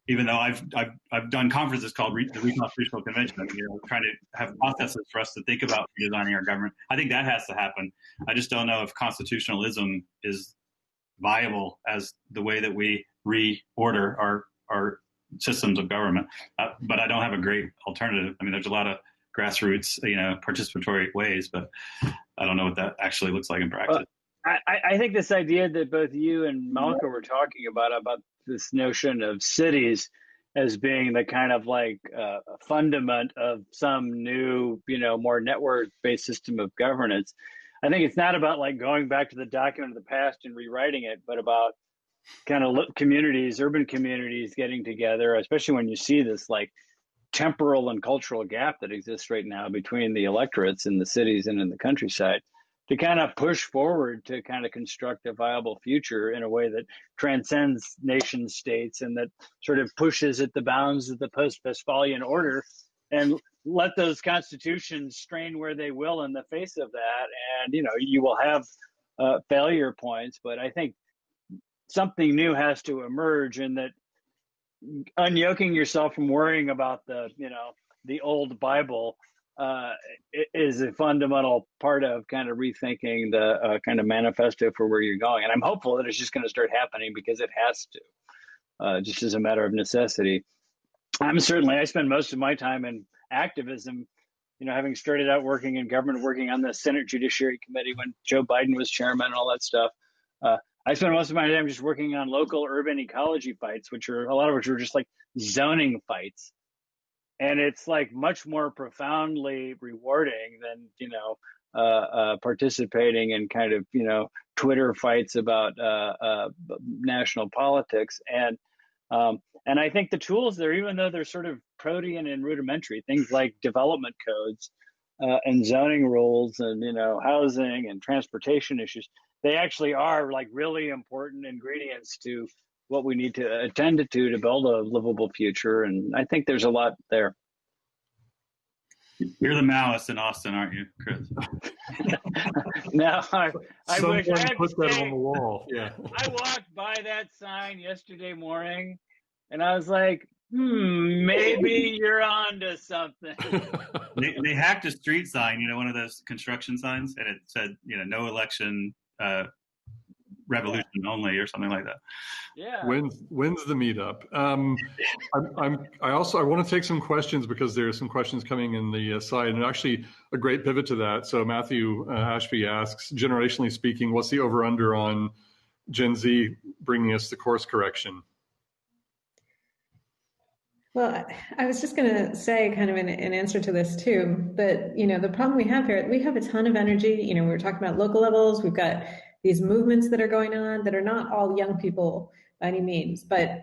even though I've done conferences called the Reconstruction Convention, trying to have processes for us to think about redesigning our government. I think that has to happen. I just don't know if constitutionalism is viable as the way that we reorder our systems of government. But I don't have a great alternative. I mean, there's a lot of grassroots, participatory ways, but I don't know what that actually looks like in practice. I think this idea that both you and Malka were talking about this notion of cities as being the kind of like fundament of some new, more network-based system of governance. I think it's not about like going back to the document of the past and rewriting it, but about kind of communities, urban communities getting together, especially when you see this like temporal and cultural gap that exists right now between the electorates in the cities and in the countryside, to kind of push forward to kind of construct a viable future in a way that transcends nation states and that sort of pushes at the bounds of the post-Westphalian order, and let those constitutions strain where they will in the face of that. And, you will have failure points, but I think something new has to emerge, and that unyoking yourself from worrying about the old Bible is a fundamental part of kind of rethinking the kind of manifesto for where you're going. And I'm hopeful that it's just going to start happening because it has to, just as a matter of necessity. I spend most of my time in activism, having started out working in government, working on the Senate Judiciary Committee when Joe Biden was chairman and all that stuff. I spend most of my time just working on local urban ecology fights, a lot of which are just like zoning fights. And it's like much more profoundly rewarding than, participating in kind of, Twitter fights about national politics. And I think the tools there, even though they're sort of protean and rudimentary, things like development codes and zoning rules and, housing and transportation issues, they actually are like really important ingredients to what we need to attend to build a livable future. And I think there's a lot there. You're the Maoist in Austin, aren't you, Chris? No, I wish I put that on the wall. Yeah. I walked by that sign yesterday morning and I was like, maybe you're onto something. They hacked a street sign, one of those construction signs, and it said, no election, revolution only, or something like that. Yeah. When's the meetup? I want to take some questions because there are some questions coming in the side, and actually a great pivot to that. So Matthew Ashby asks, generationally speaking, what's the over/under on Gen Z bringing us the course correction? Well, I was just going to say, kind of in answer to this too, that the problem we have here, we have a ton of energy. We were talking about local levels. We've got these movements that are going on that are not all young people by any means, but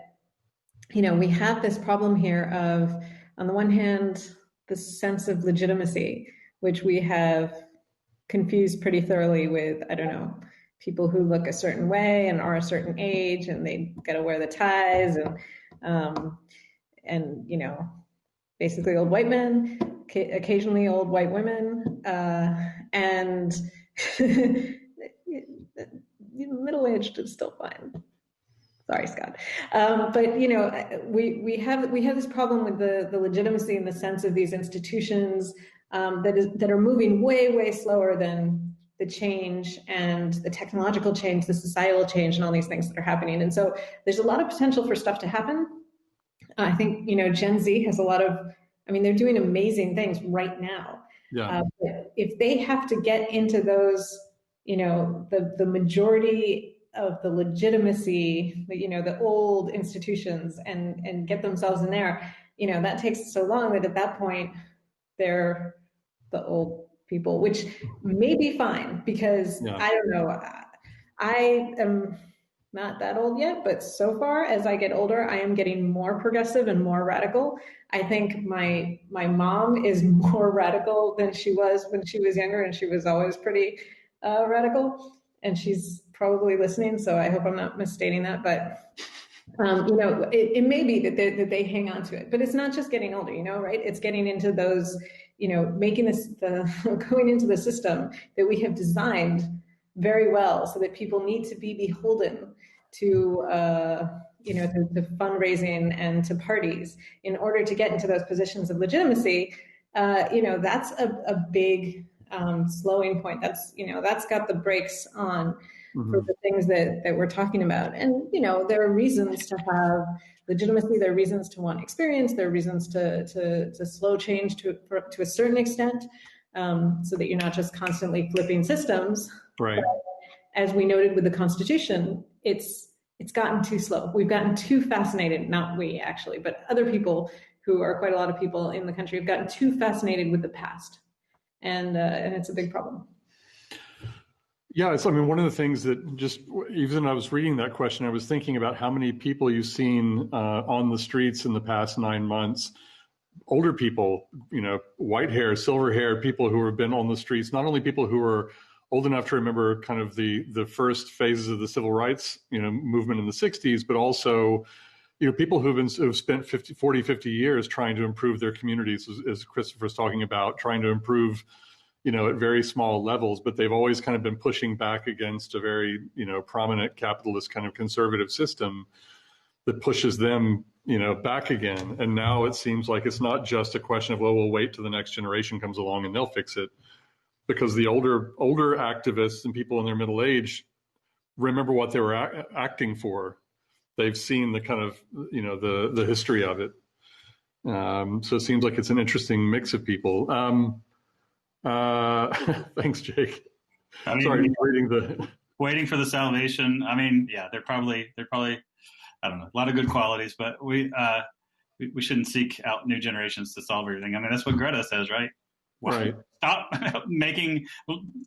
we have this problem here of, on the one hand, the sense of legitimacy, which we have confused pretty thoroughly with, people who look a certain way and are a certain age, and they got to wear the ties, and basically old white men, occasionally old white women, and middle-aged is still fine. Sorry, Scott. But we have this problem with the legitimacy and the sense of these institutions that are moving way slower than the change and the technological change, the societal change, and all these things that are happening. And so there's a lot of potential for stuff to happen. I think Gen Z has a lot of. They're doing amazing things right now. Yeah. But if they have to get into those, the majority of the legitimacy, the old institutions, and get themselves in there, that takes so long that at that point they're the old people, which may be fine because I don't know. I am not that old yet, but so far as I get older, I am getting more progressive and more radical. I think my mom is more radical than she was when she was younger, and she was always pretty radical. And she's probably listening, so I hope I'm not misstating that. But it may be that they hang on to it, but it's not just getting older, right? It's getting into those, making going into the system that we have designed very well, so that people need to be beholden to to fundraising and to parties in order to get into those positions of legitimacy, that's a big slowing point. That's got the brakes on for the things that we're talking about. And, there are reasons to have legitimacy. There are reasons to want experience. There are reasons to slow change to a certain extent, so that you're not just constantly flipping systems. Right. But as we noted with the Constitution, it's gotten too slow. We've gotten too fascinated, not we actually, but other people who are quite a lot of people in the country have gotten too fascinated with the past. And it's a big problem. Yeah, one of the things that just, even I was reading that question, I was thinking about how many people you've seen on the streets in the past 9 months, older people, white hair, silver hair, people who have been on the streets, not only people who are old enough to remember kind of the first phases of the civil rights, movement in the 60s, but also, people who've spent 40, 50 years trying to improve their communities, as Christopher's talking about, trying to improve at very small levels, but they've always kind of been pushing back against a very, prominent capitalist kind of conservative system that pushes them, back again. And now it seems like it's not just a question of, well, we'll wait till the next generation comes along and they'll fix it, because the older activists and people in their middle age remember what they were acting for. They've seen the kind of, the history of it. So it seems like it's an interesting mix of people. Thanks, Jake. Sorry, waiting for the salvation. They're probably, I don't know, a lot of good qualities, but we shouldn't seek out new generations to solve everything. That's what Greta says, right? Right. Stop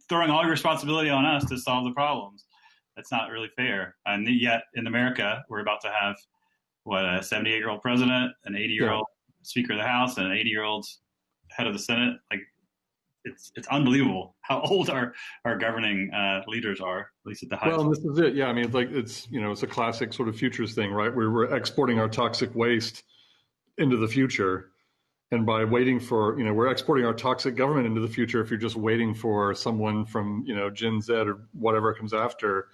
throwing all your responsibility on us to solve the problems. That's not really fair. And yet in America, we're about to have a 78-year-old president, an 80-year-old Speaker of the House, and an 80-year-old head of the Senate. It's unbelievable how old our governing leaders are, at least at the highest. Well, this is it. Yeah, it's a classic sort of futures thing, right? We're exporting our toxic waste into the future, and by waiting for, we're exporting our toxic government into the future. If you're just waiting for someone from, Gen Z or whatever comes after,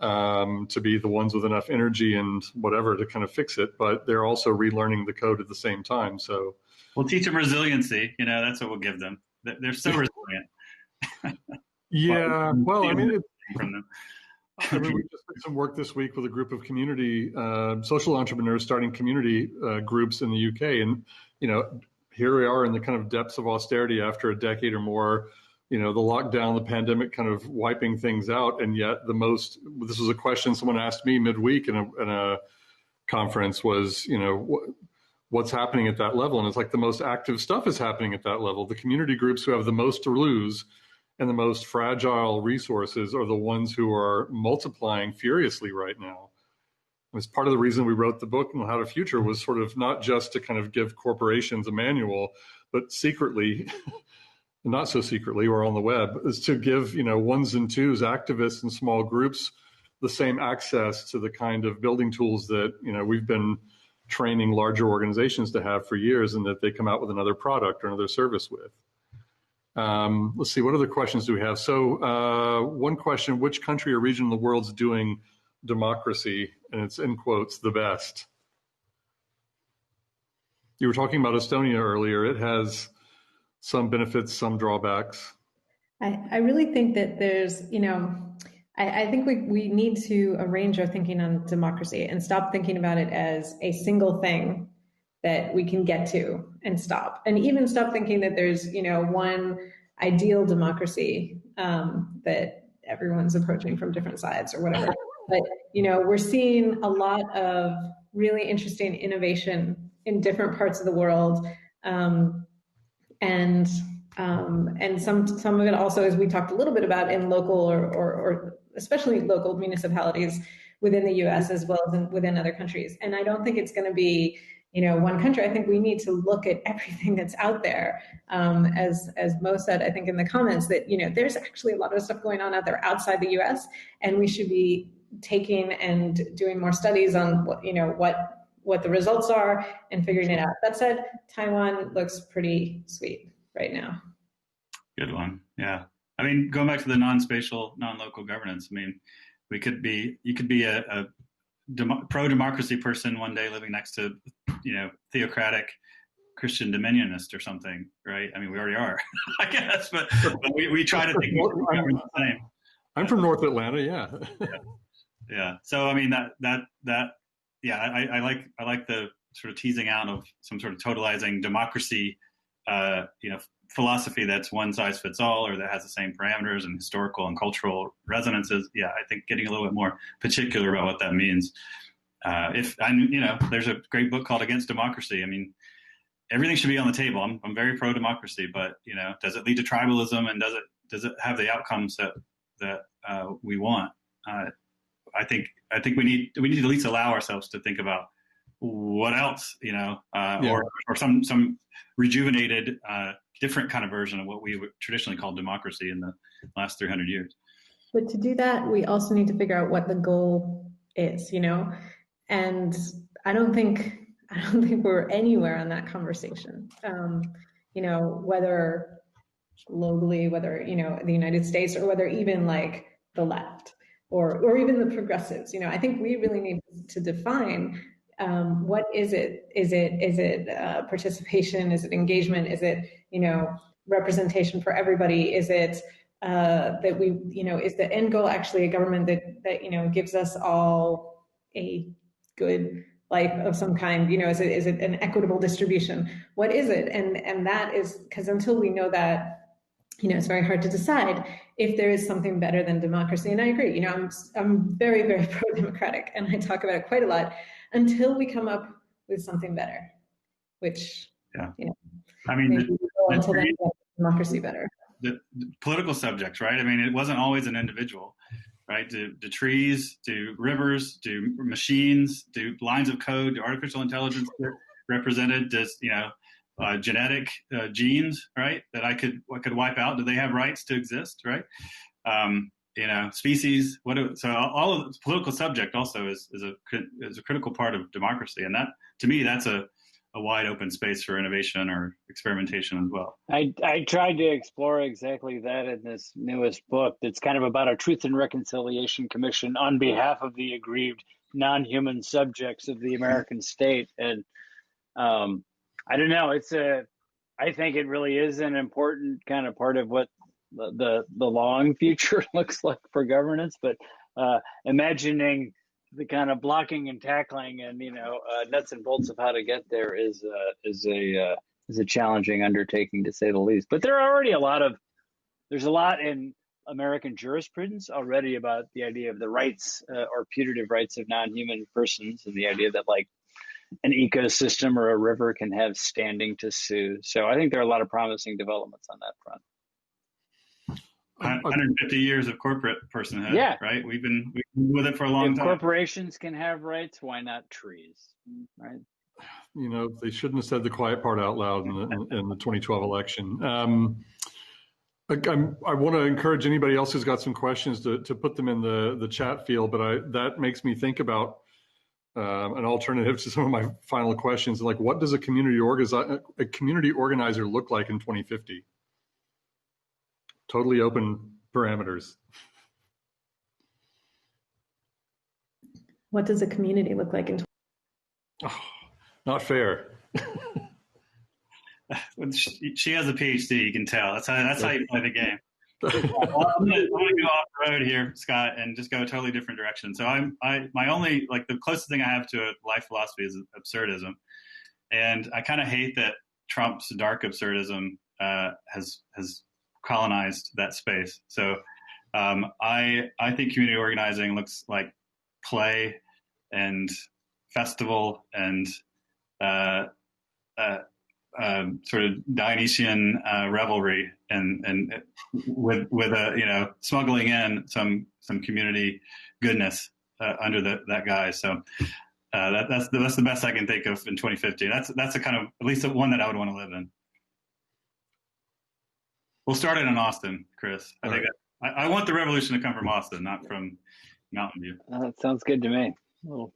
to be the ones with enough energy and whatever to kind of fix it, but they're also relearning the code at the same time. So we'll teach them resiliency. That's what we'll give them. They're so resilient. Yeah. Well, from them. we just did some work this week with a group of community social entrepreneurs starting community groups in the UK. And, here we are in the kind of depths of austerity after a decade or more, the lockdown, the pandemic kind of wiping things out. And yet this was a question someone asked me midweek in a conference was, what's happening at that level? And it's like the most active stuff is happening at that level. The community groups who have the most to lose and the most fragile resources are the ones who are multiplying furiously right now. It's part of the reason we wrote the book, How to Future, was sort of not just to kind of give corporations a manual, but secretly, not so secretly, or on the web, is to give, ones and twos, activists and small groups, the same access to the kind of building tools that, we've been training larger organizations to have for years, and that they come out with another product or another service with. Let's see, what other questions do we have? So one question, which country or region in the world is doing democracy, and it's in quotes, the best? You were talking about Estonia earlier. It has some benefits, some drawbacks. I really think that there's, I think we need to arrange our thinking on democracy and stop thinking about it as a single thing that we can get to and stop. And even stop thinking that there's, one ideal democracy that everyone's approaching from different sides or whatever. But, we're seeing a lot of really interesting innovation in different parts of the world. And some of it also, as we talked a little bit about, in local or especially local municipalities within the US as well as within other countries. And I don't think it's going to be, one country. I think we need to look at everything that's out there. As Mo said, I think in the comments that, there's actually a lot of stuff going on out there outside the US, and we should be taking and doing more studies on what the results are and figuring it out. That said, Taiwan looks pretty sweet right now. Good one. Yeah. Going back to the non-spatial, non-local governance, you could be a pro-democracy person one day living next to, theocratic Christian dominionist or something, right? I mean, we already are, I guess, but we try to think the same. I'm from North Atlanta, yeah. Yeah. So I mean I like the sort of teasing out of some sort of totalizing democracy, philosophy that's one size fits all or that has the same parameters and historical and cultural resonances. Yeah, I think getting a little bit more particular about what that means. There's a great book called Against Democracy. I mean, everything should be on the table. I'm very pro democracy, but does it lead to tribalism, and does it have the outcomes that we want? I think we need to at least allow ourselves to think about what else, or some rejuvenated, different kind of version of what we would traditionally call democracy in the last 300 years. But to do that, we also need to figure out what the goal is, and I don't think we're anywhere on that conversation. Whether globally, whether the United States, or whether even like the left or even the progressives. I think we really need to define what is it? Is it participation? Is it engagement? Is it representation for everybody? Is it that we is the end goal actually a government that gives us all a good life of some kind? Is it an equitable distribution? What is it? And that is because until we know that, it's very hard to decide if there is something better than democracy. And I agree, I'm very, very pro-democratic, and I talk about it quite a lot until we come up with something better, which, I mean, until then, democracy better. The political subjects, right? I mean, it wasn't always an individual, right? Do trees, do rivers, do machines, do lines of code, do artificial intelligence represented? Does, genetic genes, right? That I could wipe out. Do they have rights to exist, right? Species. So all of the political subject also is a critical part of democracy, and that to me that's a wide open space for innovation or experimentation as well. I tried to explore exactly that in this newest book. That's kind of about a Truth and Reconciliation Commission on behalf of the aggrieved non-human subjects of the American state, and I don't know. I think it really is an important kind of part of what the long future looks like for governance. But imagining the kind of blocking and tackling and nuts and bolts of how to get there is a challenging undertaking, to say the least. But there's a lot in American jurisprudence already about the idea of the rights or putative rights of non-human persons, and the idea that like an ecosystem or a river can have standing to sue. So I think there are a lot of promising developments on that front. 150 years of corporate personhood, right? We've been with it for a long time. If corporations can have rights, why not trees, right? They shouldn't have said the quiet part out loud in the 2012 election. I want to encourage anybody else who's got some questions to put them in the chat field, but that makes me think about an alternative to some of my final questions. Like, what does a community organizer look like in 2050? Totally open parameters. What does a community look like in? Not fair. She has a PhD, you can tell. That's how you play the game. I'm gonna go off the road here, Scott, and just go a totally different direction. So my only, like, the closest thing I have to a life philosophy is absurdism, and I kind of hate that Trump's dark absurdism has colonized that space. So I think community organizing looks like play and festival and sort of Dionysian revelry, and with a smuggling in some community goodness under that guise. So that's the best I can think of in 2050. That's a kind of, at least one that I would want to live in. We'll start it in Austin, Chris. I think I want the revolution to come from Austin, not from Mountain View. That sounds good to me. Well,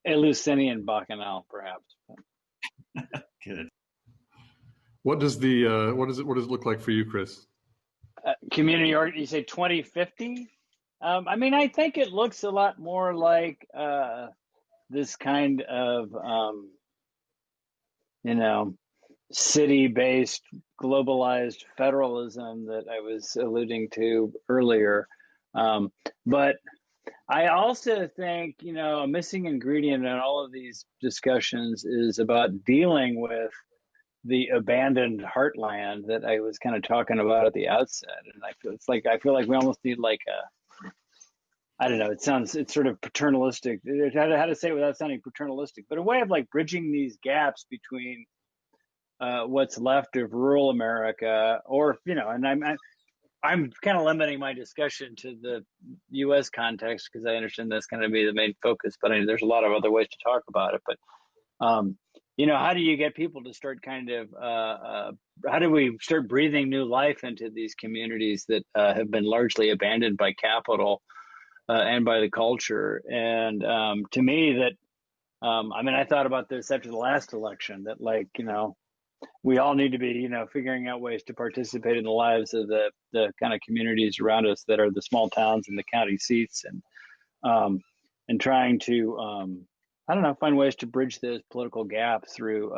Eleusinian Bacchanal, perhaps. Good. What does it look like for you, Chris? Community org. You say 2050? I mean, I think it looks a lot more like this kind of, you know, city-based globalized federalism that I was alluding to earlier. But I also think, you know, a missing ingredient in all of these discussions is about dealing with the abandoned heartland that I was kind of talking about at the outset. And I feel like we almost need like I don't know, it's sort of paternalistic. How to say it without sounding paternalistic, but a way of like bridging these gaps between what's left of rural America, or, you know, and I'm kind of limiting my discussion to the U.S. context because I understand that's going to be the main focus, but there's a lot of other ways to talk about it. But, you know, how do you get people to start kind of, how do we start breathing new life into these communities that have been largely abandoned by capital and by the culture? And to me that, I mean, I thought about this after the last election, that like, you know, we all need to be, you know, figuring out ways to participate in the lives of the kind of communities around us that are the small towns and the county seats, and trying to, I don't know, find ways to bridge this political gap through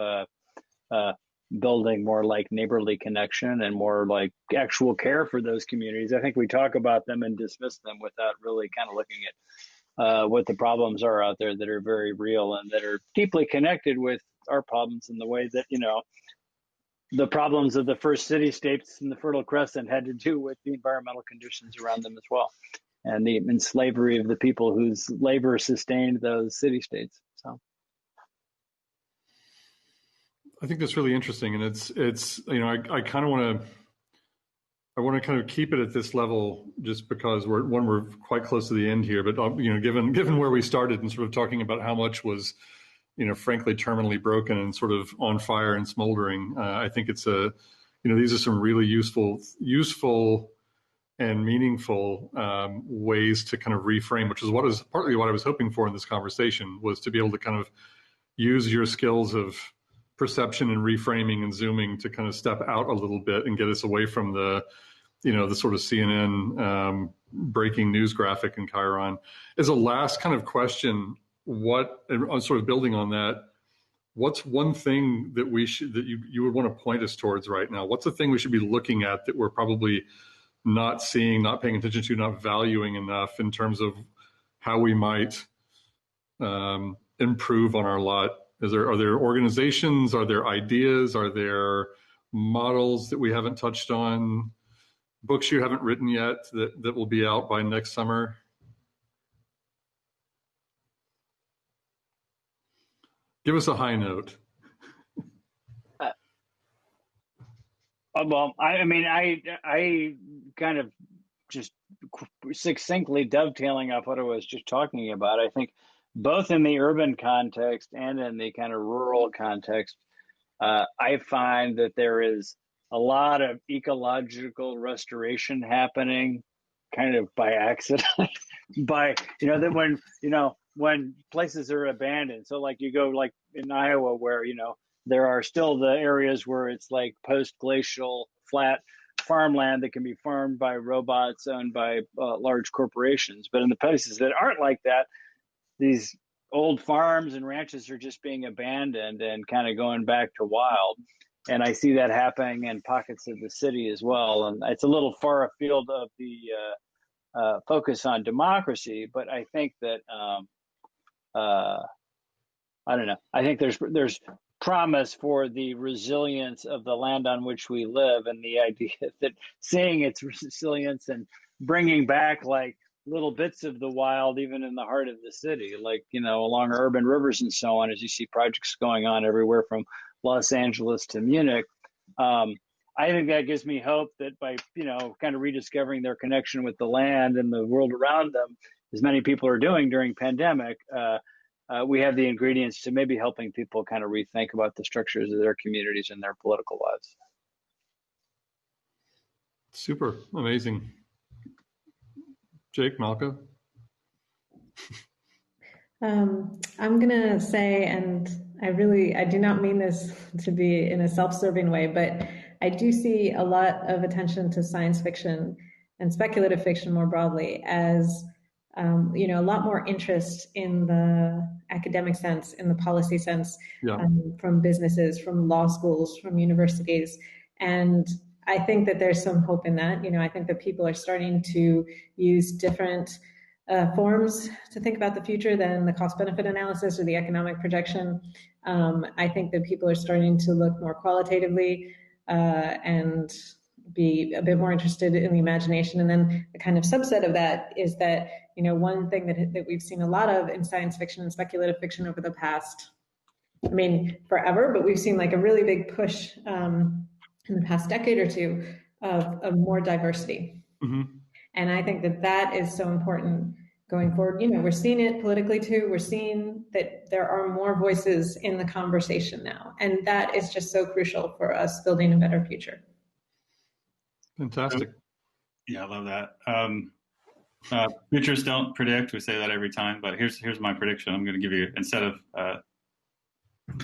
building more like neighborly connection and more like actual care for those communities. I think we talk about them and dismiss them without really kind of looking at what the problems are out there that are very real and that are deeply connected with our problems in the way that, you know, the problems of the first city-states in the Fertile Crescent had to do with the environmental conditions around them as well, and the slavery of the people whose labor sustained those city-states. So, I think that's really interesting, and it's you know, I kind of want to kind of keep it at this level just because we're quite close to the end here. But you know, given where we started and sort of talking about how much was, you know, frankly, terminally broken and sort of on fire and smoldering. I think it's you know, these are some really useful and meaningful ways to kind of reframe, which is partly what I was hoping for in this conversation, was to be able to kind of use your skills of perception and reframing and zooming to kind of step out a little bit and get us away from the, you know, the sort of CNN breaking news graphic in Chiron. As a last kind of question, and sort of building on that, what's one thing that you would want to point us towards right now? What's the thing we should be looking at that we're probably not seeing, not paying attention to, not valuing enough in terms of how we might improve on our lot? Are there organizations? Are there ideas? Are there models that we haven't touched on? Books you haven't written yet that will be out by next summer? Give us a high note. Well, I mean, I kind of just succinctly dovetailing off what I was just talking about. I think both in the urban context and in the kind of rural context, I find that there is a lot of ecological restoration happening kind of by accident, by, you know, that when, you know, when places are abandoned. So like you go like in Iowa where, you know, there are still the areas where it's like post-glacial flat farmland that can be farmed by robots owned by large corporations. But in the places that aren't like that, these old farms and ranches are just being abandoned and kind of going back to wild. And I see that happening in pockets of the city as well. And it's a little far afield of the focus on democracy, but I think that I don't know. I think there's promise for the resilience of the land on which we live, and the idea that seeing its resilience and bringing back like little bits of the wild, even in the heart of the city, like, you know, along urban rivers and so on, as you see projects going on everywhere from Los Angeles to Munich. I think that gives me hope that by, you know, kind of rediscovering their connection with the land and the world around them, as many people are doing during pandemic, we have the ingredients to maybe helping people kind of rethink about the structures of their communities and their political lives. Super, amazing. Jake, Malka? I'm going to say, and I do not mean this to be in a self-serving way, but I do see a lot of attention to science fiction and speculative fiction more broadly as a lot more interest in the academic sense, in the policy sense, from businesses, from law schools, from universities. And I think that there's some hope in that. I think that people are starting to use different forms to think about the future than the cost-benefit analysis or the economic projection. I think that people are starting to look more qualitatively and be a bit more interested in the imagination. And then the kind of subset of that is that, one thing that we've seen a lot of in science fiction and speculative fiction over the past, forever, but we've seen like a really big push in the past decade or two of more diversity. Mm-hmm. And I think that is so important going forward. We're seeing it politically too. We're seeing that there are more voices in the conversation now. And that is just so crucial for us building a better future. Fantastic. Yeah, I love that. Futures don't predict. We say that every time, but here's my prediction. I'm going to give you, instead of a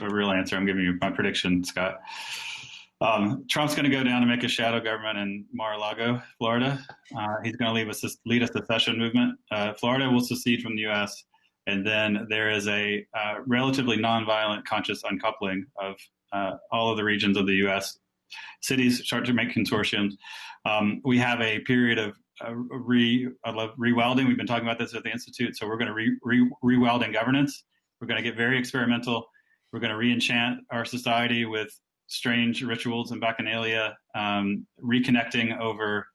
real answer, I'm giving you my prediction, Scott. Trump's going to go down and make a shadow government in Mar-a-Lago, Florida. He's going to lead a secession movement. Florida will secede from the U.S., and then there is a relatively nonviolent conscious uncoupling of all of the regions of the U.S. Cities start to make consortiums. We have a period of rewilding. We've been talking about this at the Institute. So we're going to reweld in governance. We're going to get very experimental. We're going to re-enchant our society with strange rituals and bacchanalia, reconnecting over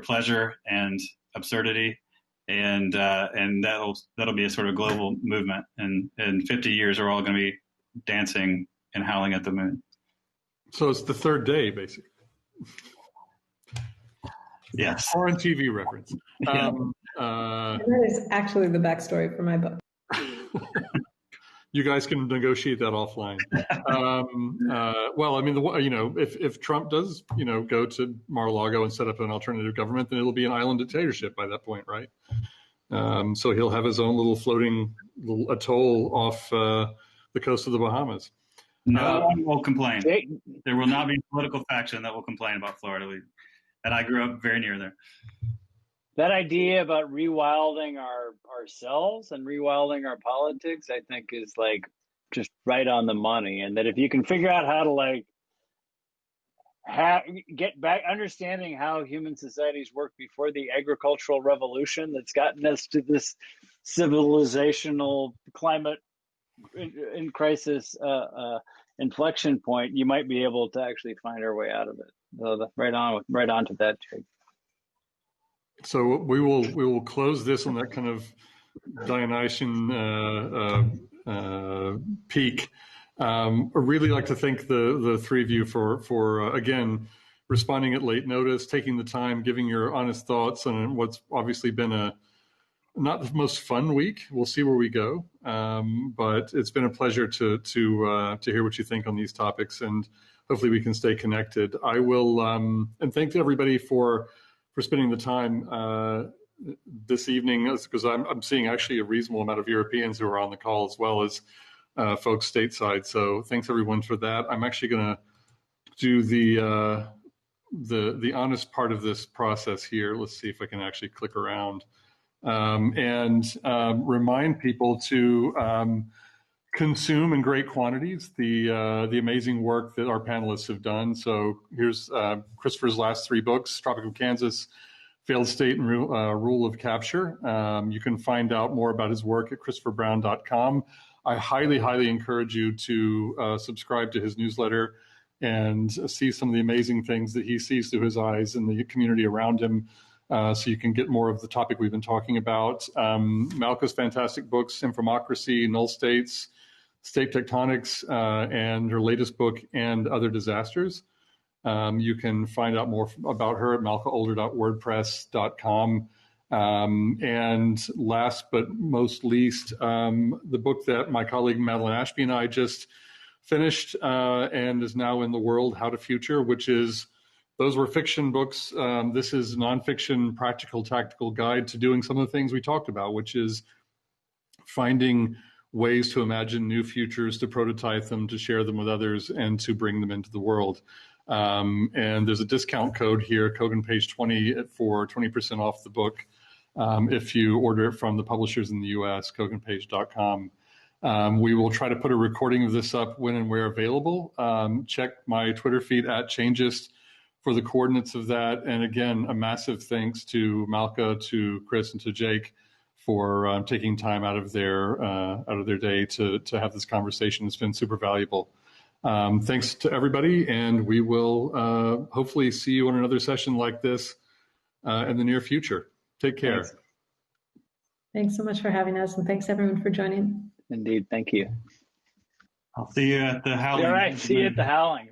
pleasure and absurdity, and that'll be a sort of global movement. And in 50 years, we're all going to be dancing and howling at the moon. So it's the third day, basically. Yes. Foreign TV reference. Yeah. That is actually the backstory for my book. You guys can negotiate that offline. Well, if Trump does, go to Mar-a-Lago and set up an alternative government, then it'll be an island dictatorship by that point, right? So he'll have his own little floating little atoll off the coast of the Bahamas. No one will complain. There will not be a political faction that will complain about Florida. And I grew up very near there. That idea about rewilding ourselves and rewilding our politics, I think, is like just right on the money. And that if you can figure out how to get back understanding how human societies worked before the agricultural revolution that's gotten us to this civilizational climate in crisis inflection point, you might be able to actually find our way out of it. So right on to that, Jake. So we will close this on that kind of Dionysian peak. I really like to thank the three of you for again responding at late notice, taking the time, giving your honest thoughts on what's obviously been not the most fun week. We'll see where we go, but it's been a pleasure to hear what you think on these topics, and hopefully we can stay connected. I will, and thanks to everybody for spending the time this evening, because I'm seeing actually a reasonable amount of Europeans who are on the call as well as folks stateside. So thanks everyone for that. I'm actually going to do the honest part of this process here. Let's see if I can actually click around. And remind people to consume in great quantities the amazing work that our panelists have done. So here's Christopher's last three books: Tropic of Kansas, Failed State, and Rule of Capture. You can find out more about his work at christopherbrown.com. I highly, highly encourage you to subscribe to his newsletter and see some of the amazing things that he sees through his eyes in the community around him. So you can get more of the topic we've been talking about. Malka's fantastic books, Infomocracy, Null States, State Tectonics, and her latest book, And Other Disasters. You can find out more about her at malkaolder.wordpress.com. And last but most least, the book that my colleague Madeline Ashby and I just finished and is now in the world, How to Future, which is, those were fiction books. This is nonfiction, practical, tactical guide to doing some of the things we talked about, which is finding ways to imagine new futures, to prototype them, to share them with others, and to bring them into the world. And there's a discount code here, Kogan page 20, for 20% off the book if you order it from the publishers in the US, koganpage.com. We will try to put a recording of this up when and where available. Check my Twitter feed at Changeist for the coordinates of that. And again, a massive thanks to Malka, to Chris, and to Jake for taking time out of their day to have this conversation. It's been super valuable. Thanks to everybody, and we will hopefully see you on another session like this in the near future. Take care. Thanks so much for having us, and thanks everyone for joining. Indeed, thank you. I'll see you at the Howling. All right, see you at the Howling.